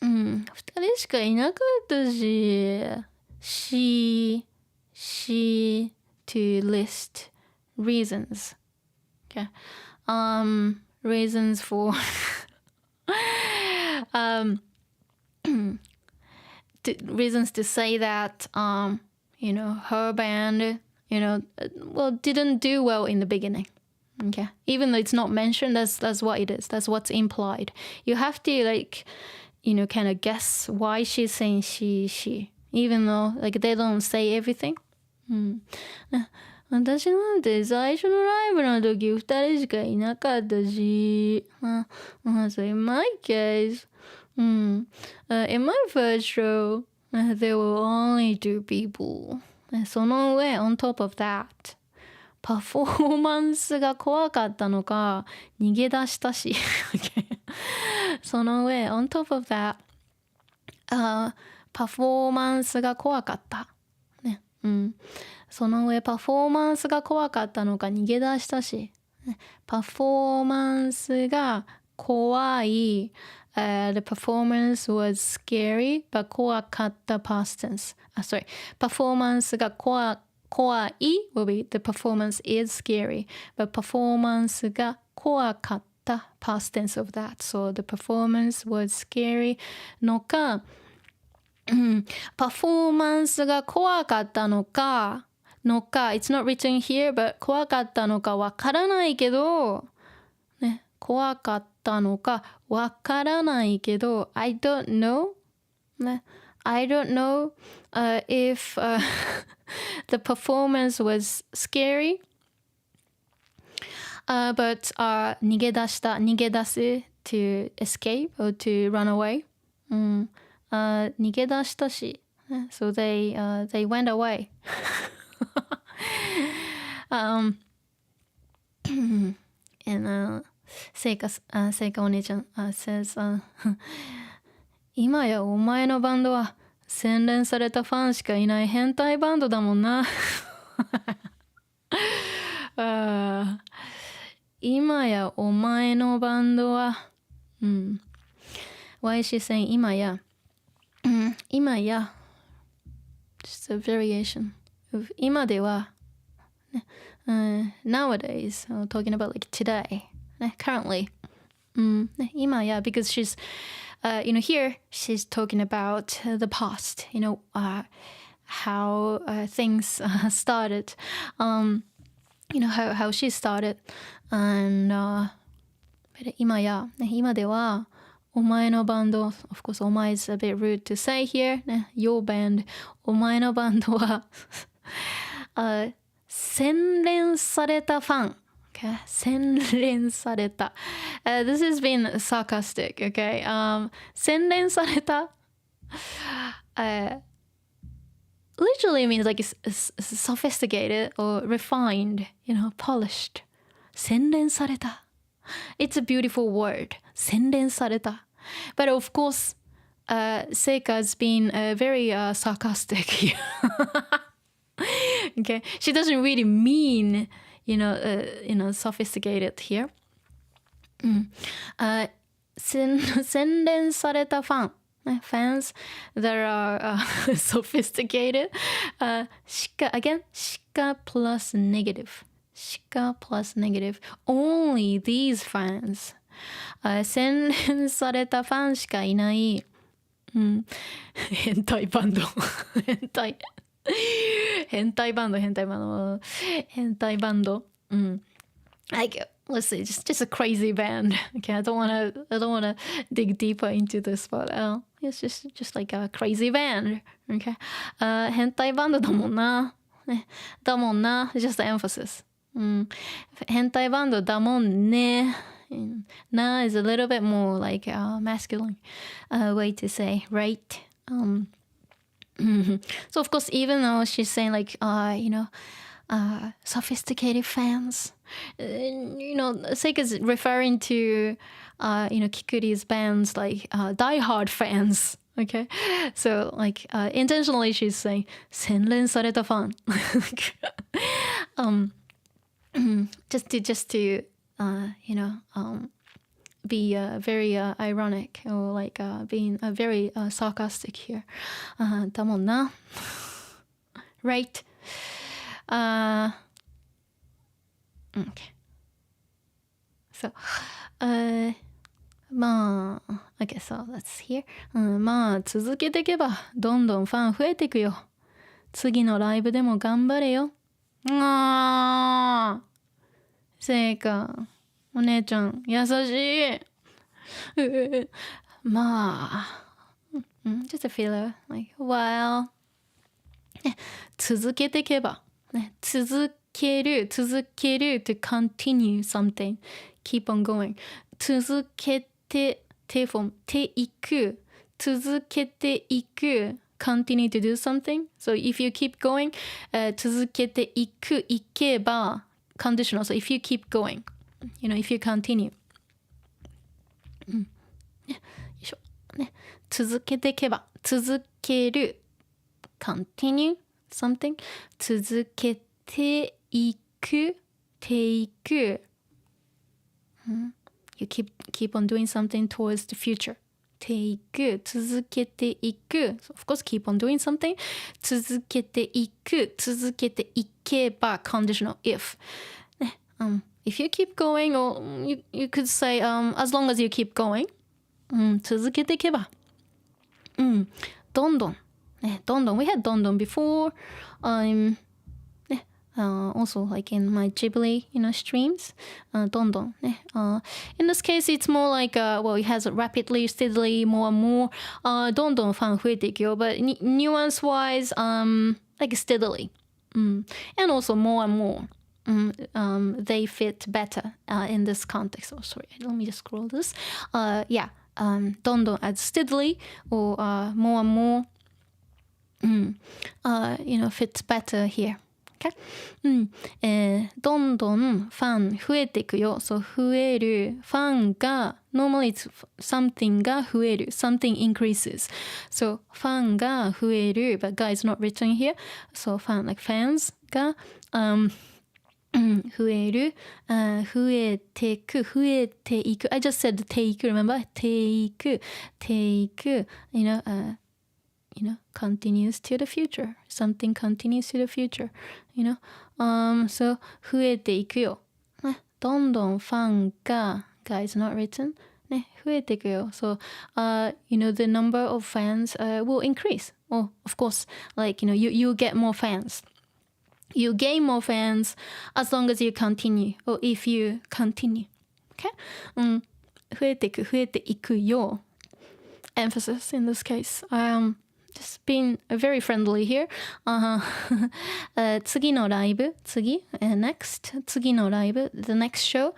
人しかいなかったし she to list reasons okay reasons for reasons to say that her band didn't do well in the beginning. Okay, even though it's not mentioned, that's what it is. That's what's implied. You have to kind of guess why she's saying she, even though they don't say everything. 私なんて最初のライブの時2人しかいなかったし。So in my case, in my first show, there were only two people. その上、on top of that, パフォーマンスが怖かったのか、逃げ出したし。その上、on top of that, パフォーマンスが怖かった。ね。その上、パフォーマンスが怖かったのか逃げ出したし、パフォーマンスが怖い、the performance was scary, but 怖かった past tense. Sorry. パフォーマンスが怖い will be the performance is scary, but パフォーマンスが怖かった past tense of that. So the performance was scary のか、パフォーマンスが怖かったのか、it's not written here, but 怖かったのかわからないけど、ね、怖かったのかわからないけど、I don't know, ね、I don't know, if, the performance was scary, but 逃げ出す to escape or to run away. 逃げ出したし、so they went away. And Seika お姉ちゃん、says, 今やお前のバンドは洗練されたファンしかいない変態バンドだもんな。今やお前のバンドは、Why is she saying 今や今や just a variation of 今では、nowadays, talking about like today, currently, 今や because she's, here she's talking about the past, how things started, how she started, and 今や、今ではお前のバンド of course お前 is a bit rude to say here, your band お前のバンドは洗練されたファン、okay? 洗練された、this has been sarcastic, okay? 洗練された、literally means like sophisticated or refined, polished. 洗練された It's a beautiful word. 洗練された But of course, Seika's been very sarcastic here. Okay, she doesn't really mean, sophisticated here. 洗練されたファンfans that are sophisticated. Again, shika plus negative. Shika plus negative. Only these fans. 洗練されたファンしかいない。変態バンド。変態バンド。Like, let's say just a crazy band. Okay, I don't wanna dig deeper into this, but it's just like a crazy band. Okay, 変態バンドだもんな。だもんな。Just the emphasis. 変態バンドだもんね。Na is a little bit more like a masculine way to say, right? So of course, even though she's saying like, sophisticated fans, Seika's referring to, Kikuri's bands like die-hard fans. Okay, so like intentionally she's saying 洗練されたファン。just to be very ironic or like being very sarcastic here. だもんな。Right? Okay. So, okay, so let's hear. まあ、続けていけば、どんどんファン増えていくよ。次のライブでも頑張れよ。せいか、お姉ちゃん、優しい。まあ、just a filler. Like, well, 続けていけば。続続ける to continue something. Keep on going. 続けて て from ていく続けていく continue to do something. So if you keep going, 続けていくいけば conditional. So if you keep going, if you continue. よいしょね、続けていけば続ける continue something 続けていくていく、You keep on doing something towards the future. ていく続けていく so of course keep on doing something 続けていく続けていけば conditional if ね、if you keep going or you could say as long as you keep going 続けていけばどんどんねどんどん we had どんどん before also like in my Ghibli streams どんどんねin this case it's more like well it has rapidly steadily more and more どんどんファン増えていくよ but nuance wise like steadily and also more and more they fit better in this context. Oh, sorry, let me just scroll this. Yeah, どんどん as steadily or more and more, fits better here. Okay? どんどんファン増えていくよ。そう、増える。ファンが、normally it's something が増える。something increases. So, ファンが増える。But guys not written here. So, ファン, like fans が、増える、増えてく、増えていく。I just said ていく、remember? ていく、ていく、continues to the future. Something continues to the future. So 増えていくよ。ね、どんどんファンが、guys not written. ね、増えていくよ。So, the number of fans will increase. Oh, of course, like, you get more fans.You gain more fans as long as you continue or if you continue. Okay? 増えていくよ。Emphasis in this case. Just being very friendly here. 次のライブ、next 次のライブ、the next show.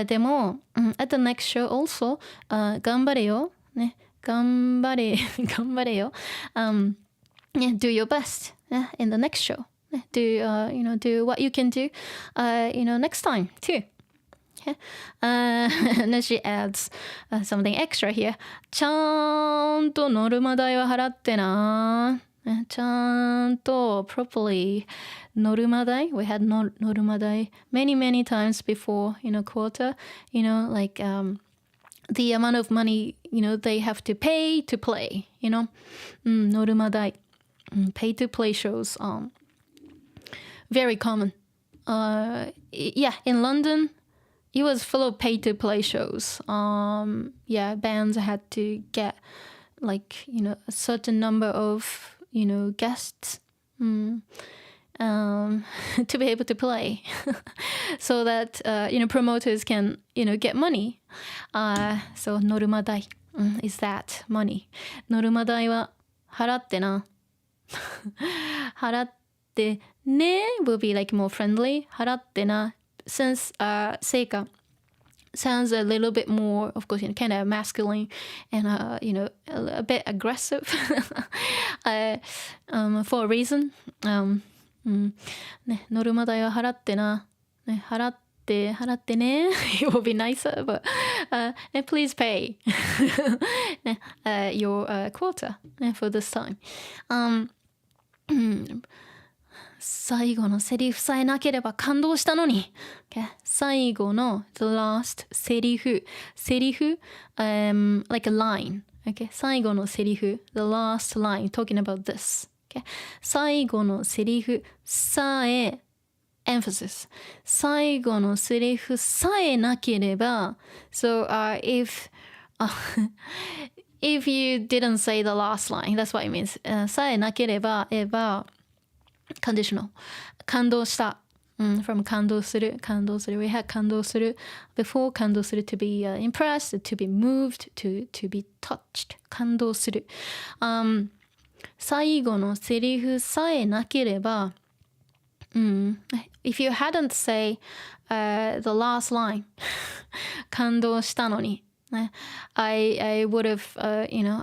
でも、at the next show also, 頑張れよ。ね、頑張れよ。do your best in the next show.Do what you can do, next time too. Okay? And then she adds something extra here. ちゃんとノルマ代は払ってな。ちゃんと properly ノルマ代 We had ノルマ代 many times before, quarter. Like the amount of money, they have to pay to play, ノルマ代 pay to play shows. Very common. Yeah, in London, it was full of pay-to-play shows. Yeah, bands had to get like, a certain number of, guests to be able to play so that, promoters can, get money. So, ノルマ代 is that money. ノルマ代は払ってな。払ってね will be like more friendly. 払ってな since Seika sounds a little bit more, of course, kind of masculine and a bit aggressive for a reason. ね、ノルマ代は払ってな、ね、払ってね it will be nicer, but please pay ね、your quota ね for this time. 最後のセリフさえなければ感動したのに、okay? 最後の the last セリフ like a line, okay? 最後のセリフ the last line talking about this, okay? 最後のセリフさえ emphasis 最後のセリフさえなければ so if you didn't say the last line, that's what it means. さえなければconditional 感動した、from 感動する we had 感動する before 感動する to be impressed, to be moved, to be touched 感動する、最後のセリフさえなければ、if you hadn't say the last line 感動したのに I would have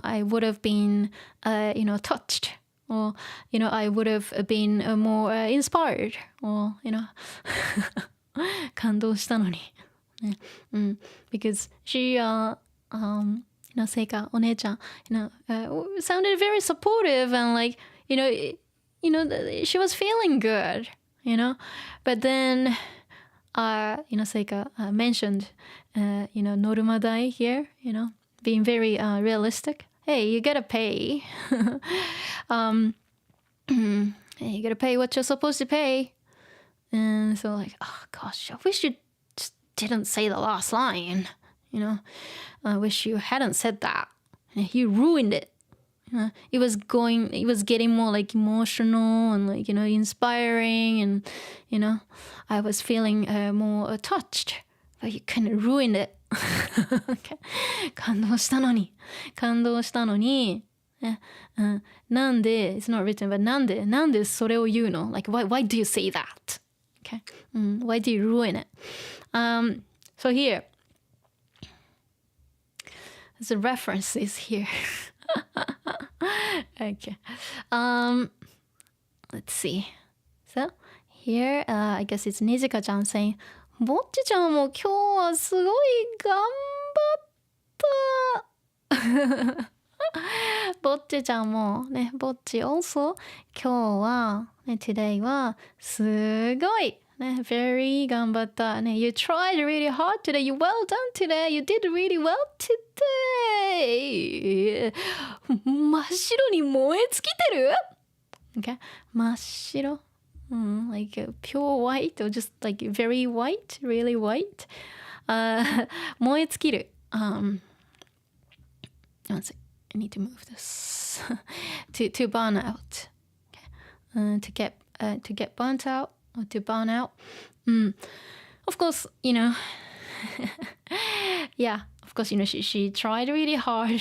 I would have been touched or I would have been more inspired or 感動したのに because she Seika お姉ちゃん sounded very supportive and like she was feeling good but then Seika mentioned Norumadai here being very realistic. Hey, you gotta pay hey, you gotta pay what you're supposed to pay. And so like, oh gosh, I wish you just didn't say the last line. I wish you hadn't said that. You ruined it. It was getting more like emotional and like inspiring, and I was feeling more touched, but you kind of ruined it. Okay. 感動したのになんで it's not written, but なんでそれを言うの like why do you say that? Okay. Why do you ruin it? So here the reference is here. Okay. Let's see. So here, I guess it's Nijika-chan saying, ぼっちちゃんも今日はすごい頑張った。ぼっちちゃんもね、ぼっち also 今日はね、today はすごいね、very 頑張ったね。You tried really hard today. You well done today. You did really well today. 真っ白に燃え尽きてる Okay. 真っ白like pure white or just like very white, really white. 燃え尽きる。One sec. I need to move this. to burn out. Okay. To get burnt out or to burn out. Of course, yeah, of course, she tried really hard,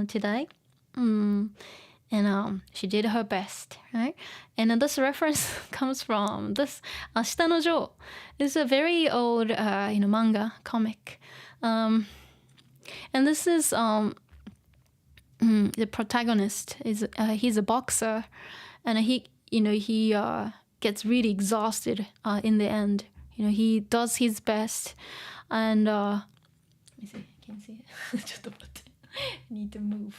today. And she did her best, right? And this reference comes from this 明日のジョー. This is a very old, manga comic. And this is the protagonist is he's a boxer, and he gets really exhausted in the end. He does his best, and let me see, can you see it? ちょっと待って I need to move.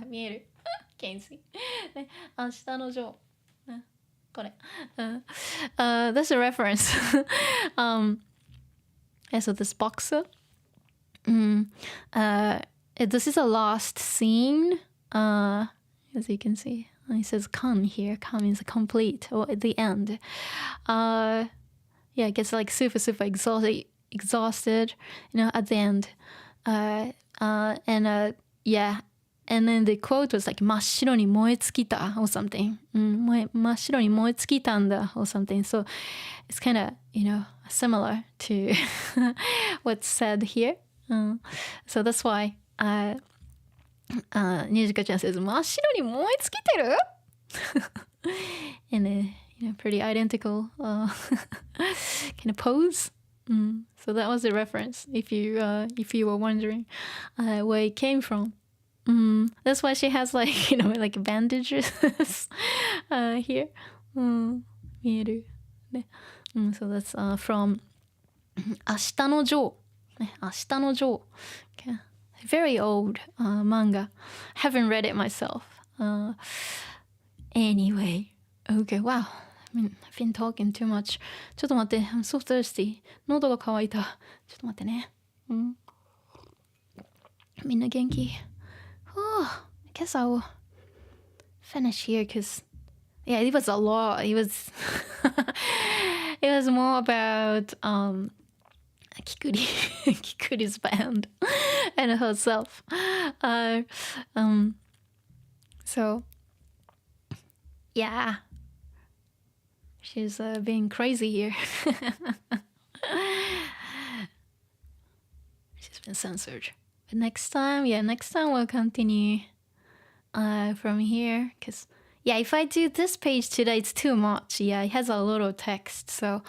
見える Can you see? ね、明日のジョー、ね、これ、that's a reference. So this boxer, this is a last scene, as you can see. It says "kan" here. "Kan" means complete or at the end. Yeah, it gets like super exhausted, at the end. Yeah. And then the quote was like 真っ白に燃え尽きた or something. 真っ白に燃え尽きたんだ or something. So it's kind of, similar to what's said here. So that's why Nijika-chan says 真っ白に燃え尽きてる in a pretty identical kind of pose. So that was the reference if you were wondering where it came from. That's why she has like like bandages here. 見えるね。So that's from 明日のジョー、ね、明日のジョー。Okay. Very old manga. Haven't read it myself. Anyway, okay. Wow. I've been talking too much. ちょっと待って。I'm so thirsty. 喉が渇いた。ちょっと待ってね。みんな元気？Oh, I guess I'll finish here because, yeah, it was a lot. It was more about Kikuri, Kikuri's band and herself. So, yeah, she's being crazy here. She's been censored. Next time we'll continue from here because yeah, if I do this page today, it's too much. Yeah, it has a lot of text. So,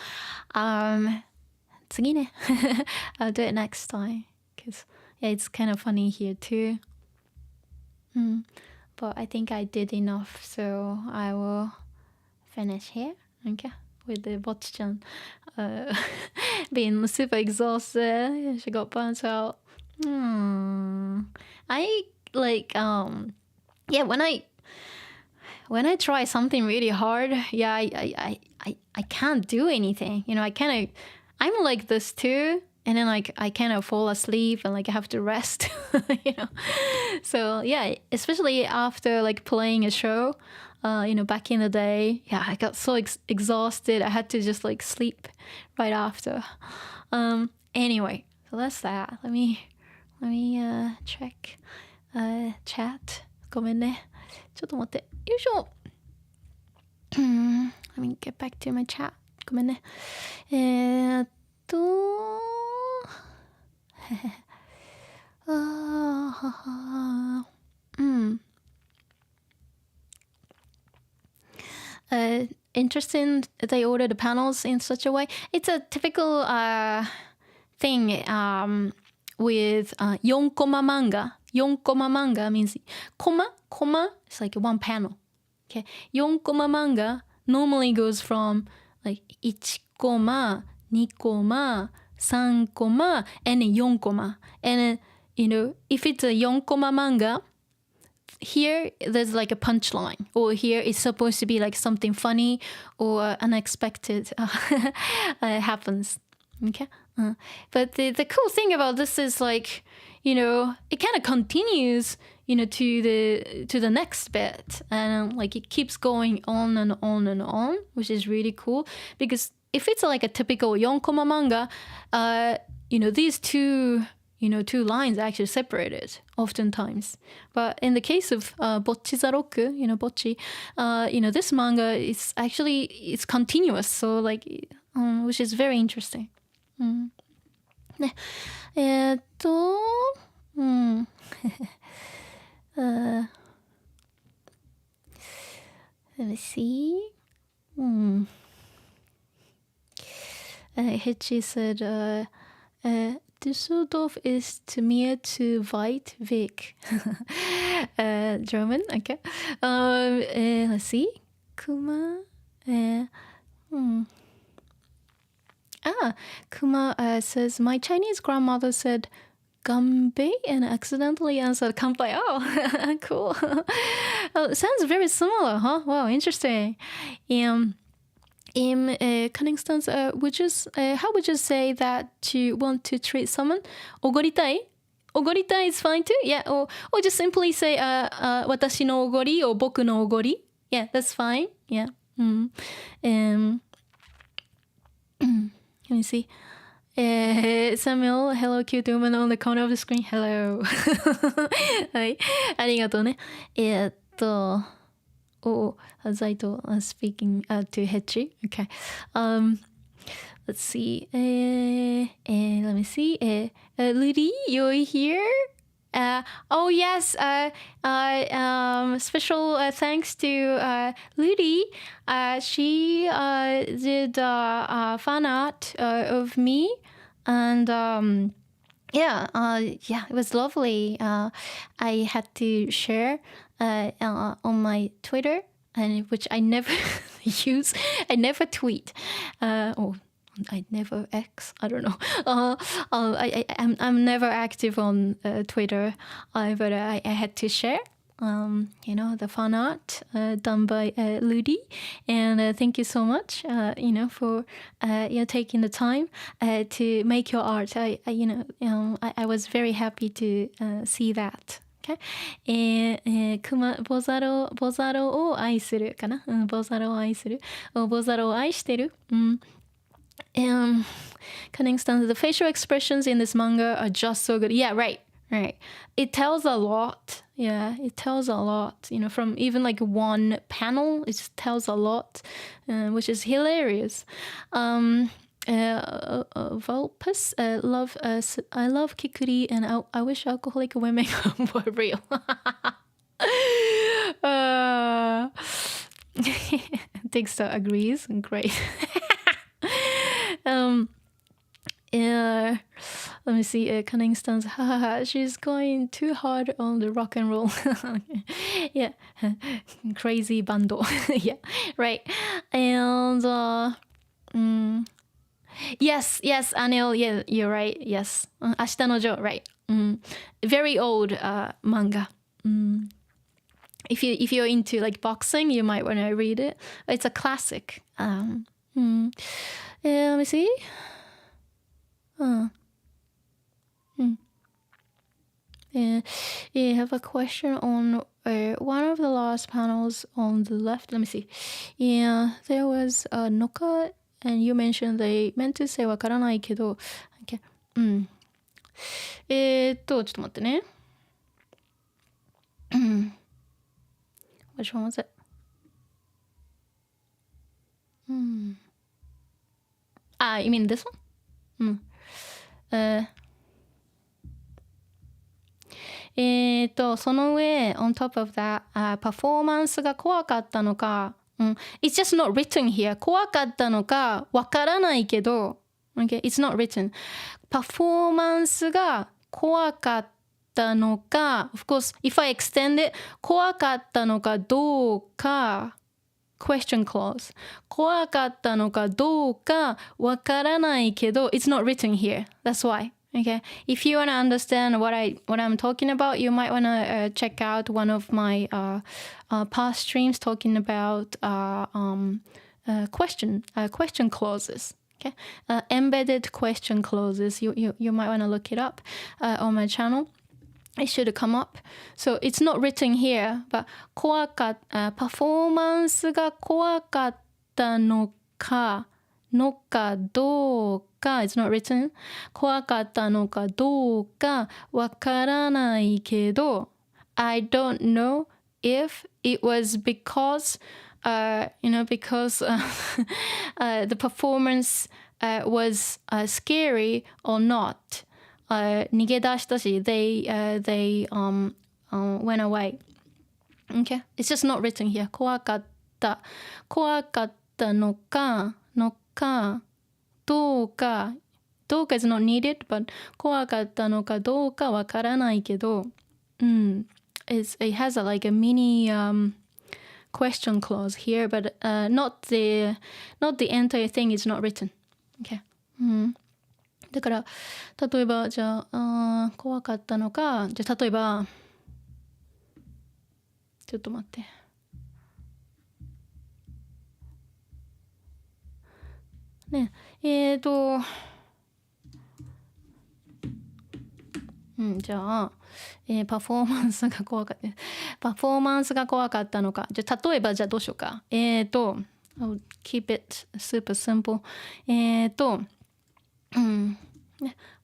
次ね。I'll do it next time. Because, yeah, it's kind of funny here too. But I think I did enough. So I will finish here. Okay. With the Bocchi-chan being super exhausted. She got burnt out. I like, yeah, when I try something really hard, yeah, I can't do anything. You know, I'm like this too. And then like I kind of fall asleep and like I have to rest, you know. So yeah, especially after like playing a show, you know, back in the day, yeah, I got so exhausted. I had to just like sleep right after. Anyway, so that's that. Let me check chat. ごめんね。ちょっと待って。よいしょ。Let me get back to my chat. ごめんね。Interesting they order the panels in such a way. It's a typical thing with 4コマ manga. 4コマ manga means コマ is like one panel. Okay, 4コマ manga normally goes from like 1コマ 2コマ 3コマ and 4コマ. And you know, if it's a 4コマ manga, here there's like a punchline, or here it's supposed to be like something funny or unexpected happens. Okay, but the cool thing about this is like, you know, it kind of continues, you know, to the next bit, and like it keeps going on and on and on, which is really cool. Because if it's like a typical 4コマ manga, you know, these two lines are actually separated oftentimes. But in the case of Bocchi The Rock, you know, Bocchi, you know, this manga is actually, it's continuous. So like, which is very interesting. ね。Let me see. Hitchi said, Düsseldorf ist mir zu weit weg. German, okay. Let's see. Kuma. Kuma says, my Chinese grandmother said Ganbei and accidentally answered Kanpai. Oh, cool. Oh, sounds very similar, huh? Wow, interesting. Cunningston's, how would you say that you want to treat someone? Ogoritai? Ogoritai is fine too. Yeah, or just simply say 私のおごり or 僕のおごり. Yeah, that's fine. Yeah. Let me see. Samuel, hello, cute woman on the corner of the screen. Hello. はい。ありがとうね。Zaito speaking to Hechi. Okay. Let's see. Let me see. Ludi, you're here? Oh yes. Special thanks to Ludi. She did fan art of me, and yeah, it was lovely. I had to share on my Twitter, and which I never use. I never tweet. I never X. I don't know. I'm never active on Twitter, but I had to share. You know, the fan art done by Ludi, and thank you so much. You know, for you taking the time to make your art. I was very happy to see that. Okay. ボザロを愛するかな。ボザロを愛する。ボザロを愛してる。Cunningston, the facial expressions in this manga are just so good. Yeah, right. It tells a lot. Yeah, it tells a lot. You know, from even like one panel, it just tells a lot, which is hilarious. Vulpus, I love Kikuri, and I wish alcoholic women were real. Dexter agrees. Great. Yeah, let me see. Cunning stance. She's going too hard on the rock and roll. Yeah, crazy bundle. Yeah, right. And yes, Anil. Yeah, you're right. Yes, 明日のジョー right. Very old manga. If you're into like boxing, you might want to read it. It's a classic. Yeah, let me see. Yeah, I have a question on one of the last panels on the left. Let me see. Yeah, there was a Noka, and you mentioned they meant to say わからないけど。Okay. ちょっと待ってね。Which one was it? You mean this one? その上 on top of that、パフォーマンスが怖かったのか、It's just not written here 怖かったのかわからないけど、okay? It's not written パフォーマンスが怖かったのか Of course if I extend it 怖かったのかどうかquestion clause 怖かったのかどうかわからないけど It's not written here That's why Okay, if you want to understand what I'm talking about, you might want to check out one of my past streams talking about question clauses. Okay, embedded question clauses. You might want to look it up on my channel. It should come up. So it's not written here, but パフォーマンスが怖かったのかどうか It's not written 怖かったのかどうかわからないけど I don't know if it was because because the performance was scary or not 逃げ出したし they went away Okay It's just not written here 怖かったのかどうか is not needed, but 怖かったのかどうかわからないけど、it has like a mini question clause here, but not the entire thing is not written. Okay. だから例えばじゃあ怖かったのかじゃあ例えばちょっと待って。ね、じゃあ、パフォーマンスが怖かったのか。じゃあ例えばじゃあどうしようか。I'll keep it super simple.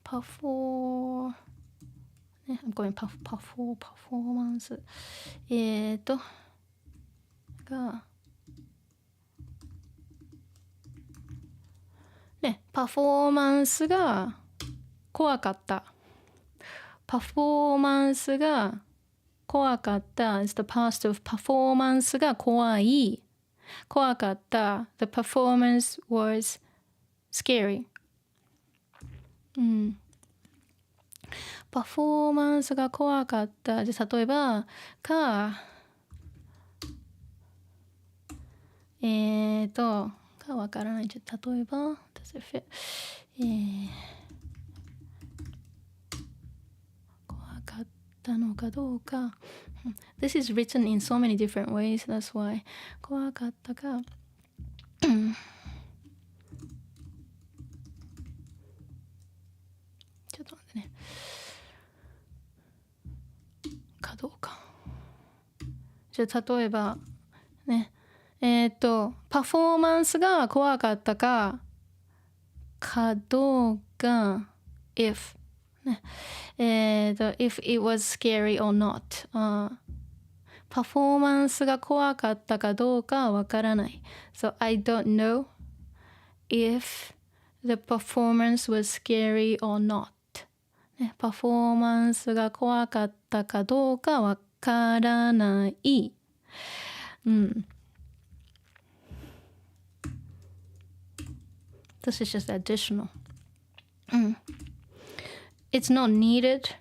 パフォーマンスがね、パフォーマンスが怖かった。パフォーマンスが怖かった。It's the past of パフォーマンスが怖かった。The performance was scary. パフォーマンスが怖かった。じゃあ例えばわからない。じゃあ例えば does it fit? 怖かったのかどうか This is written in so many different ways. That's why 怖かったかちょっと待ってねかどうかじゃあ例えばねパフォーマンスが怖かったかどうか if ねif it was scary or not パフォーマンスが怖かったかどうかわからない So I don't know if the performance was scary or not ねパフォーマンスが怖かったかどうかわからない This is just additional. It's not needed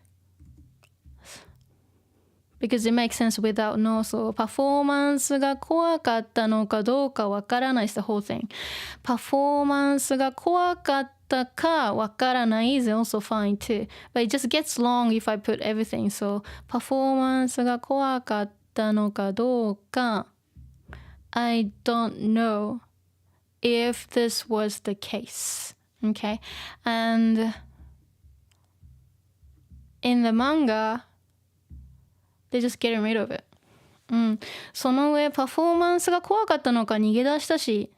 because it makes sense without no. So パフォーマンスが怖かったのかどうかわからない is the whole thing. パフォーマンスが怖かったかわからない is also fine too. But it just gets long if I put everything. So パフォーマンスが怖かったのかどうか I don't know if this was the case. Okay? And in the manga, they're just getting rid of it. その上、パフォーマンスが怖かったのか逃げ出したし。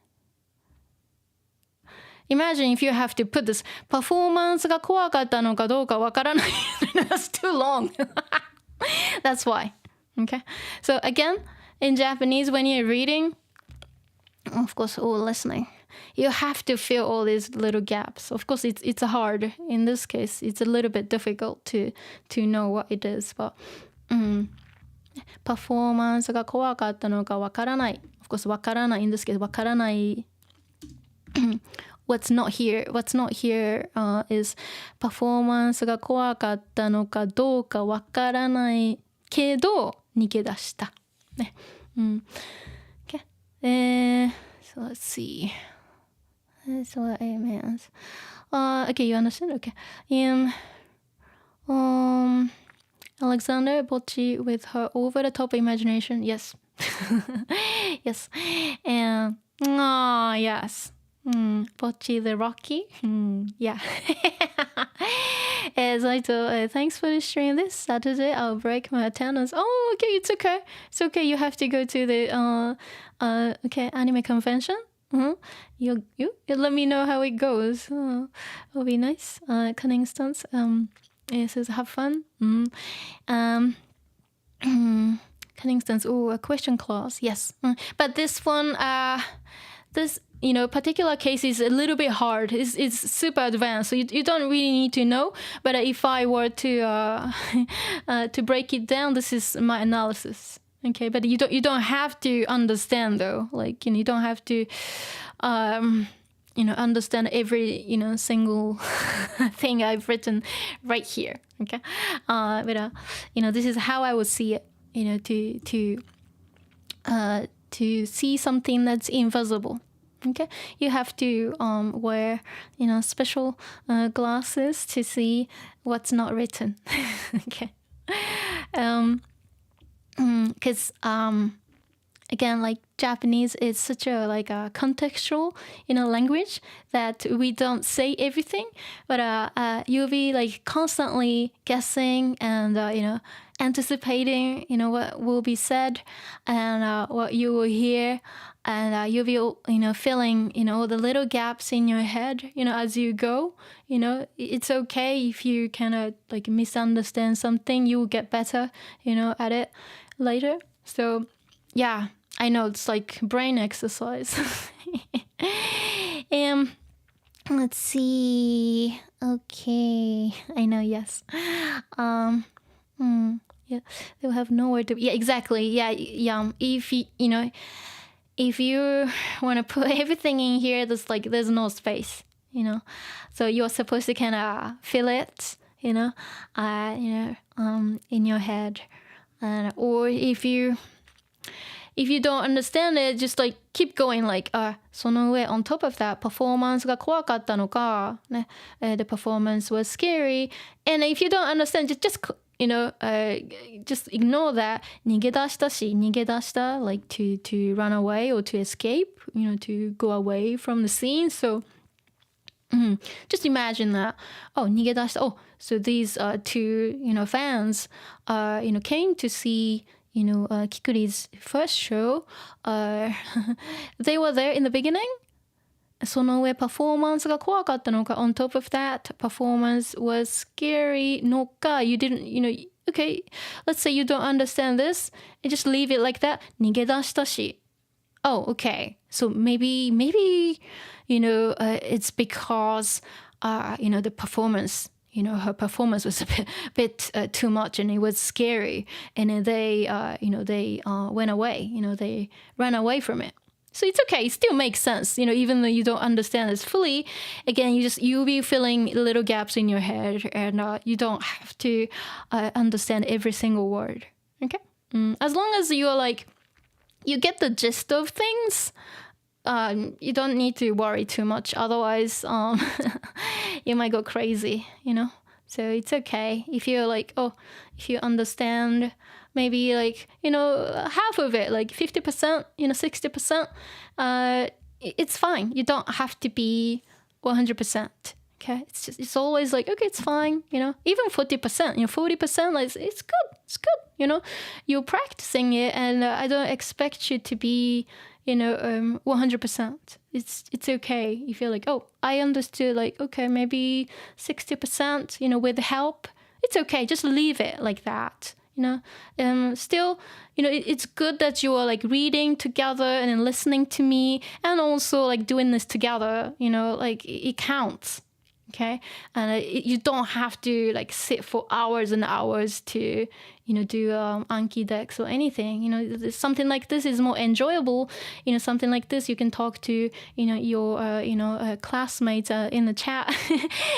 Imagine if you have to put this パフォーマンスが怖かったのかどうかわからない。That's too long. That's why. Okay? So again, in Japanese, when you're reading, of course, or listening, you have to fill all these little gaps. Of course, it's hard. In this case, it's a little bit difficult to know what it is. But パフォーマンスが怖かったのかわからない。Of course, わからない。In this case, わからない。What's not here is パフォーマンスが怖かったのかどうかわからないけど逃げ出した。ね。Okay. So let's see. That's what it means. Okay, you understand? Okay. Alexander Bocchi with her over-the-top imagination. Yes. Yes. And, yes. Bocchi the Rocky. Yeah. Zaito, thanks for sharing this Saturday. I'll break my attendance. Oh, okay, it's okay. It's okay. You have to go to the anime convention. You let me know how it goes. It'll be nice. Cunning stunts. It says have fun. Cunning stunts. Oh, a question clause. Yes. But this one, this particular case is a little bit hard. It's super advanced, so you don't really need to know. But if I were to break it down, this is my analysis. Okay, but you don't have to understand though. Like you don't have to understand every single thing I've written right here. Okay, but this is how I would see it. To see something that's invisible. Okay, you have to wear special glasses to see what's not written. Okay, because again, like Japanese is such a a contextual language that we don't say everything, but you'll be like constantly guessing and anticipating what will be said and what you will hear, and you'll be filling all the little gaps in your head as you go. It's okay if you kind of misunderstand something. You will get better at it later. So yeah, I know it's like brain exercise. Let's see. Okay, I know. Yes. Yeah, they'll have nowhere to. Yeah, exactly. Yeah. If if you want to put everything in here, there's no space. So you're supposed to kind of feel it. In your head, or if you don't understand it, just keep going. その上 on top of that, パフォーマンスが怖かったのかね、the performance was scary, and if you don't understand, just ignore that. 逃げ出したし、逃げ出した to run away or to escape, to go away from the scene. So just imagine that. Oh, 逃げ出した. Oh, so these two fans came to see Kikuri's first show. They were there in the beginning. その上パフォーマンスが怖かったのか on top of that, performance was scary のか you didn't, okay, let's say you don't understand this and just leave it like that. 逃げ出したし. Oh, okay. So maybe it's because the performance, her performance was a bit too much and it was scary, and then they went away. They ran away from it. So it's okay. It still makes sense, even though you don't understand this fully. Again, you'll be filling little gaps in your head, and you don't have to understand every single word. Okay, as long as you're like you get the gist of things, you don't need to worry too much. Otherwise, you might go crazy. So it's okay if you're like, if you understand maybe like half of it, like 50%, 60%, it's fine. You don't have to be 100%. Okay, it's always like, okay, it's fine. Even 40%, 40%, like it's good. You're practicing it, and I don't expect you to be 100%. It's okay if you're like, I understood, like, okay, maybe 60%, with help. It's okay, just leave it like that. Still, it's good that you are like reading together and then listening to me, and also like doing this together. Like it counts. Okay, and you don't have to like sit for hours and hours to do Anki decks or anything. Something like this is more enjoyable. Something like this you can talk to your classmates in the chat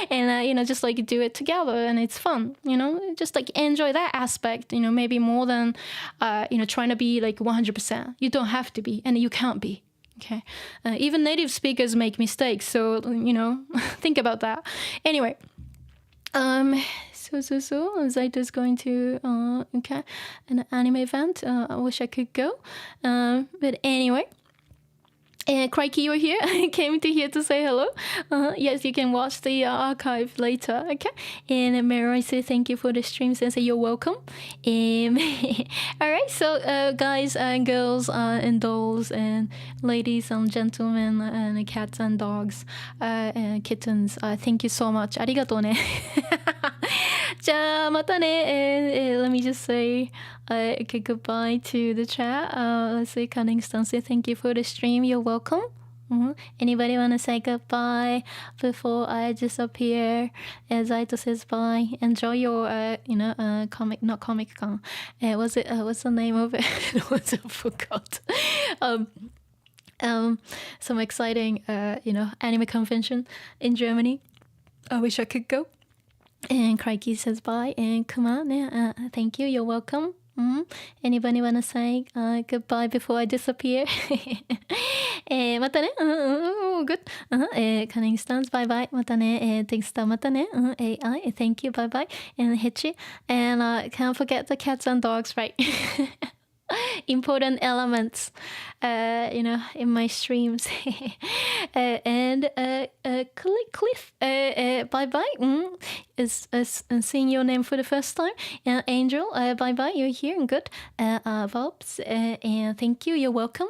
and just like do it together, and it's fun. Just like enjoy that aspect. Maybe more than trying to be like 100%. You don't have to be, and you can't be. Okay, even native speakers make mistakes, so think about that. Anyway, so Zaito's going to an anime event. I wish I could go, but anyway. Crikey, you're here. I came here to say hello. Yes, you can watch the archive later. Okay. And Mary says thank you for the stream. Sensei, you're welcome. All right. So, guys and girls and dolls and ladies and gentlemen and cats and dogs and kittens, thank you so much. ありがとうね。じゃあまたね。Let me just say okay, goodbye to the chat. Let's say Cunning Stancy, thank you for the stream. You're welcome. Anybody want to say goodbye before I disappear? Zaito says bye. Enjoy your, not Comic Con. What's the name of it? I forgot. Some exciting, anime convention in Germany. I wish I could go. And Crikey says bye. And Kuma, thank you. You're welcome. Anybody want to say goodbye before I disappear? またね。Good. Cunning Stance, bye bye. またね。Thanks, またね。AI, thank you, bye bye. And Hitchy. And can't forget the cats and dogs, right? Important elements, in my streams. And Cliff, bye bye. Is seeing your name for the first time. Angel, bye bye. You're here and good. Vobs, and thank you. You're welcome.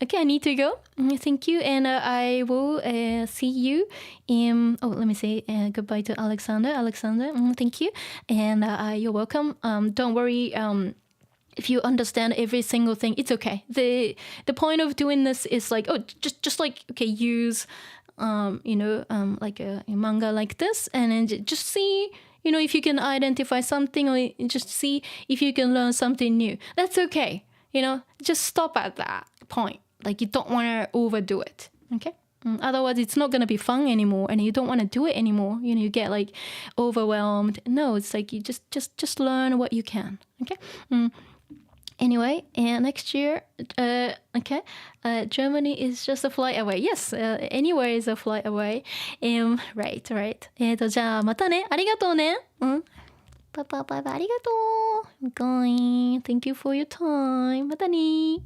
Okay, I need to go. Thank you, and I will see you in. Oh, let me say goodbye to Alexander. Alexander, thank you, and you're welcome. Don't worry. If you understand every single thing, it's okay. The point of doing this is like, just like, okay, use, like a manga like this, and then just see, if you can identify something, or just see if you can learn something new. That's okay. Just stop at that point. Like, you don't want to overdo it. Okay. Otherwise, it's not going to be fun anymore, and you don't want to do it anymore. You get like overwhelmed. No, it's like you just learn what you can. Okay. Anyway, next year, okay, Germany is just a flight away. Yes, anywhere is a flight away. Right. じゃあまたね。ありがとうね。バイバイ。ありがとう。I'm going. Thank you for your time. またね。